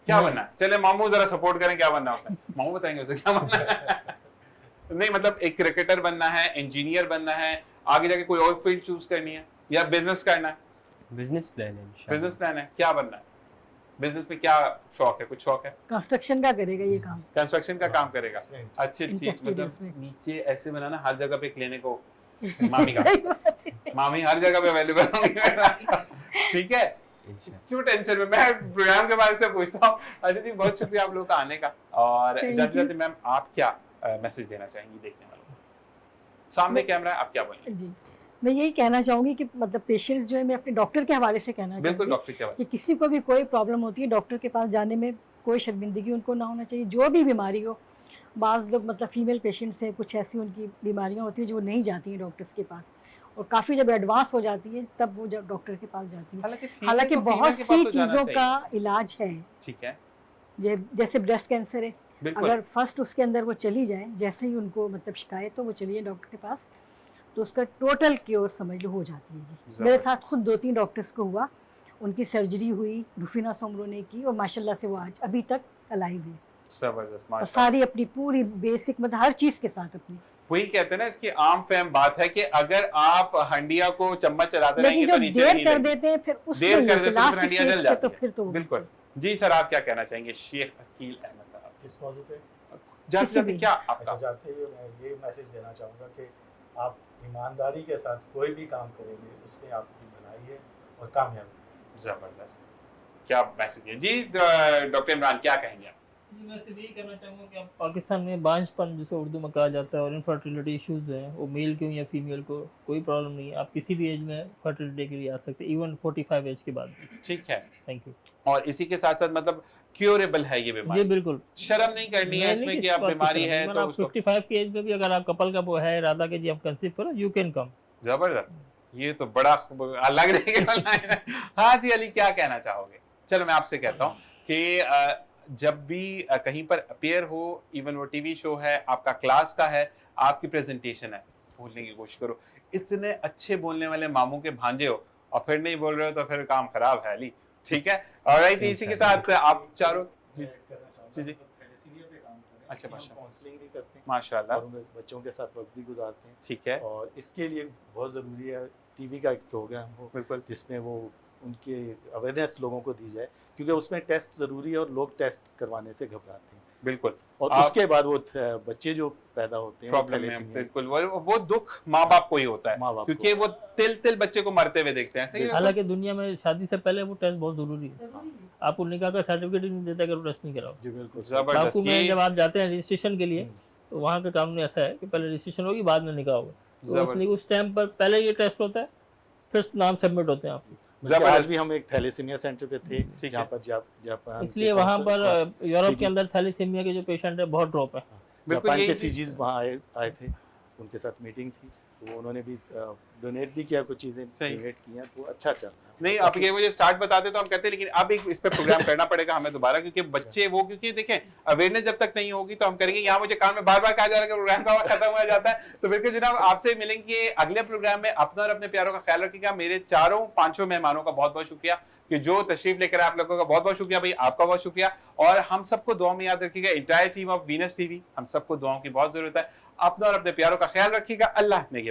क्या बनना है? चले मामू जरा सपोर्ट करें, क्या बनना है? मामू बताएंगे उसे क्या बनना है। नहीं मतलब एक क्रिकेटर बनना है, इंजीनियर बनना है, आगे जाके कोई और फील्ड चूज करनी है, या बिजनेस करना है? बिजनेस प्लान है इंशाल्लाह। बिजनेस प्लान है, क्या बनना है? बिजनेस में क्या शौक है? कुछ शौक है? कंस्ट्रक्शन का करेगा ये काम। कंस्ट्रक्शन का काम करेगा। इसमें अच्छी चीज, Experience मतलब में। नीचे ऐसे बनाना हर जगह पे क्लिनिक हो, मामी का, सही बात है। मामी हर जगह पे अवेलेबल होंगी। ठीक है, इंशाल्लाह। क्यों टेंशन में, मैं प्रोग्राम के बाद से पूछता हूँ। अच्छा जी, बहुत शुक्रिया आप लोगों का आने का। और Thank जाते you। जाते मैम आप क्या मैसेज देना चाहेंगी देखने वालों को? सामने कैमरा है, आप क्या बोलेंगे? जी, मैं यही कहना चाहूँगी कि मतलब पेशेंट्स जो है, मैं अपने डॉक्टर के हवाले से कहना बिल्कुल चाहूँगी डॉक्टर क्या कि किसी को भी कोई प्रॉब्लम होती है डॉक्टर के पास जाने में कोई शर्मिंदगी उनको ना होना चाहिए। जो भी बीमारी हो, बाज़ लोग मतलब फीमेल पेशेंट्स हैं, कुछ ऐसी उनकी बीमारियाँ होती हैं जो वो नहीं जाती हैं डॉक्टर्स के पास, और काफ़ी जब एडवांस हो जाती है तब वो जब डॉक्टर के पास जाती है। हालांकि बहुत सी चीज़ों का इलाज है, ठीक है, जैसे ब्रेस्ट कैंसर है, बिल्कुल अगर फर्स्ट उसके अंदर वो चली जाए, जैसे ही उनको मतलब शिकायत हो वो चलिए डॉक्टर के पास, तो उसका टोटल क्योर समझ लो हो जाती है जी। मेरे साथ खुद 2-3 डॉक्टर्स को हुआ, उनकी सर्जरी हुई, रुफीना सोमरो ने की, और माशाल्लाह से वो आज अभी तक अलाइव है, जबरदस्त, और माशाल्लाह। सारी अपनी पूरी बेसिक मतलब हर चीज़ के साथ अपनी। वही कहते हैं ना, इसकी आम फहम बात है कि अगर आप हंडिया को चम्मच चलाते रहेंगे लेकिन तो जो नीचे देर नहीं कर लगेगी। देते हैं फिर उसमें देर कर ये देते हैं, लास्ट फिर हंडिया जल स्टेज पे तो जाती फिर है। तो बिल्कुल जी सर, आप क्या कहना चाहेंगे? शेख अकील अहमद साहब, किस मौजू पे? जाते किसी जाते भी। क्या अच्छा, आपका? जाते हुए मैं ये मैसेज देना चाहूँगा कि आप ईमानदारी के साथ कोई भी काम करेंगे उसमें आपकी भलाई है और कामयाबी। जबरदस्त, क्या मैसेज है जी? डॉक्टर इमरान क्या कहेंगे आप? जी, मैं सिर्फ यही कहना चाहूँगा कि अब पाकिस्तान में बांझपन जिसे उर्दू में कहा जाता है और इनफर्टिलिटी इश्यूज हैं, वो मेल के हो या फीमेल को, कोई प्रॉब्लम नहीं है। आप किसी भी एज में फर्टिलिटी के लिए आ सकते हैं, इवन 45 एज के बाद भी। ठीक है, थैंक यू। और इसी के साथ साथ मतलब क्योरेबल है ये जी बीमारी, बिल्कुल। शर्म नहीं करनी है नहीं, इसमें कि इस आप बात की बीमारी शर्म है नहीं, तो आप उसको 55 की एज में भी अगर आप कपल का वो है इरादा कि जी आप कंसीव करो, यू कैन कम। जबरदस्त, ये तो बड़ा अलग रहेगा लाइन है। हाँ जी अली, क्या कहना चाहोगे? चलो मैं आपसे कहता हूँ कि जब भी कहीं पर अपेयर हो, इवन वो टीवी शो है, आपका क्लास का है, आपकी प्रेजेंटेशन है, बोलने की कोशिश करो। इतने अच्छे बोलने वाले मामू के भांजे हो और फिर नहीं बोल रहे हो तो फिर काम खराब है अली, ठीक है। और इसी के साथ आप चारों जी जी जी अच्छा माशा काउंसलिंग भी करते हैं माशाल्लाह, और उनके बच्चों के साथ वक्त भी गुजारते हैं। ठीक है, और इसके लिए बहुत ज़रूरी है टीवी का एक प्रोग्राम हो बिल्कुल जिसमें वो उनके अवेयरनेस लोगों को दी जाए, क्योंकि उसमें टेस्ट ज़रूरी है और लोग टेस्ट करवाने से घबराते हैं। बिल्कुल। और आप- उसके बाद वो बच्चे जो पैदा होते हैं वो प्रॉब्लम में थैलेसीमिया बिल्कुल वो दुख माँ बाप को ही होता है, माँ बाप क्योंकि वो तिल तिल बच्चे को मरते हुए देखते हैं। सही है हालांकि दुनिया में शादी से पहले वो टेस्ट बहुत जरूरी है। आपको निकाह का सर्टिफिकेट ही नहीं देता अगर वो टेस्ट नहीं कराओ। जी बिल्कुल जबरदस्त। बाकू में ये जब आप जाते हैं रजिस्ट्रेशन के लिए, तो वहाँ का कानून ऐसा है कि पहले रजिस्ट्रेशन होगी, बाद में निकाह होगा। तो जबरदस्त। उसने उस टाइम पर पहले ये टेस्ट होता है, फिर नाम सबमिट होते हैं आपके। बल्कि आज जबरदस्त। भी हम एक थैलेसीमिया सेंटर पे थे ठीक जहाँ है। पर जापान इसलिए वहाँ पर यूरोप CG के अंदर थैलेसीमिया के जो पेशेंट है बहुत ड्रॉप है। बिल्कुल जापान के यही सीजीज वहाँ आए थे, उनके साथ मीटिंग थी, तो उन्होंने भी डोनेट भी किया, कुछ चीज़ें सही। डोनेट की हैं, तो अच्छा चल रहा है। नहीं, आप ये मुझे स्टार्ट बताते तो हम कहते, लेकिन अब एक इस पे प्रोग्राम करना पड़ेगा हमें दोबारा, क्योंकि बच्चे वो, क्योंकि देखें अवेयरनेस जब तक नहीं होगी तो हम करेंगे। यहाँ मुझे कान में बार बार कहा जा रहा है कि प्रोग्राम का वक्त खत्म हो जाता है। तो बिल्कुल जनाब, आपसे मिलेंगे अगले प्रोग्राम में। अपना और अपने प्यारों का ख्याल रखिएगा। मेरे चारों पांचों मेहमानों का बहुत बहुत शुक्रिया कि जो तशरीफ लेकर आप लोगों का बहुत बहुत शुक्रिया भाई, आपका बहुत शुक्रिया। और हम सबको दुआ में याद रखिएगा, entire team of Venus TV, हम सबको दुआओं की बहुत जरूरत है। अपना और अपने प्यारों का ख्याल रखिएगा। अल्लाह ने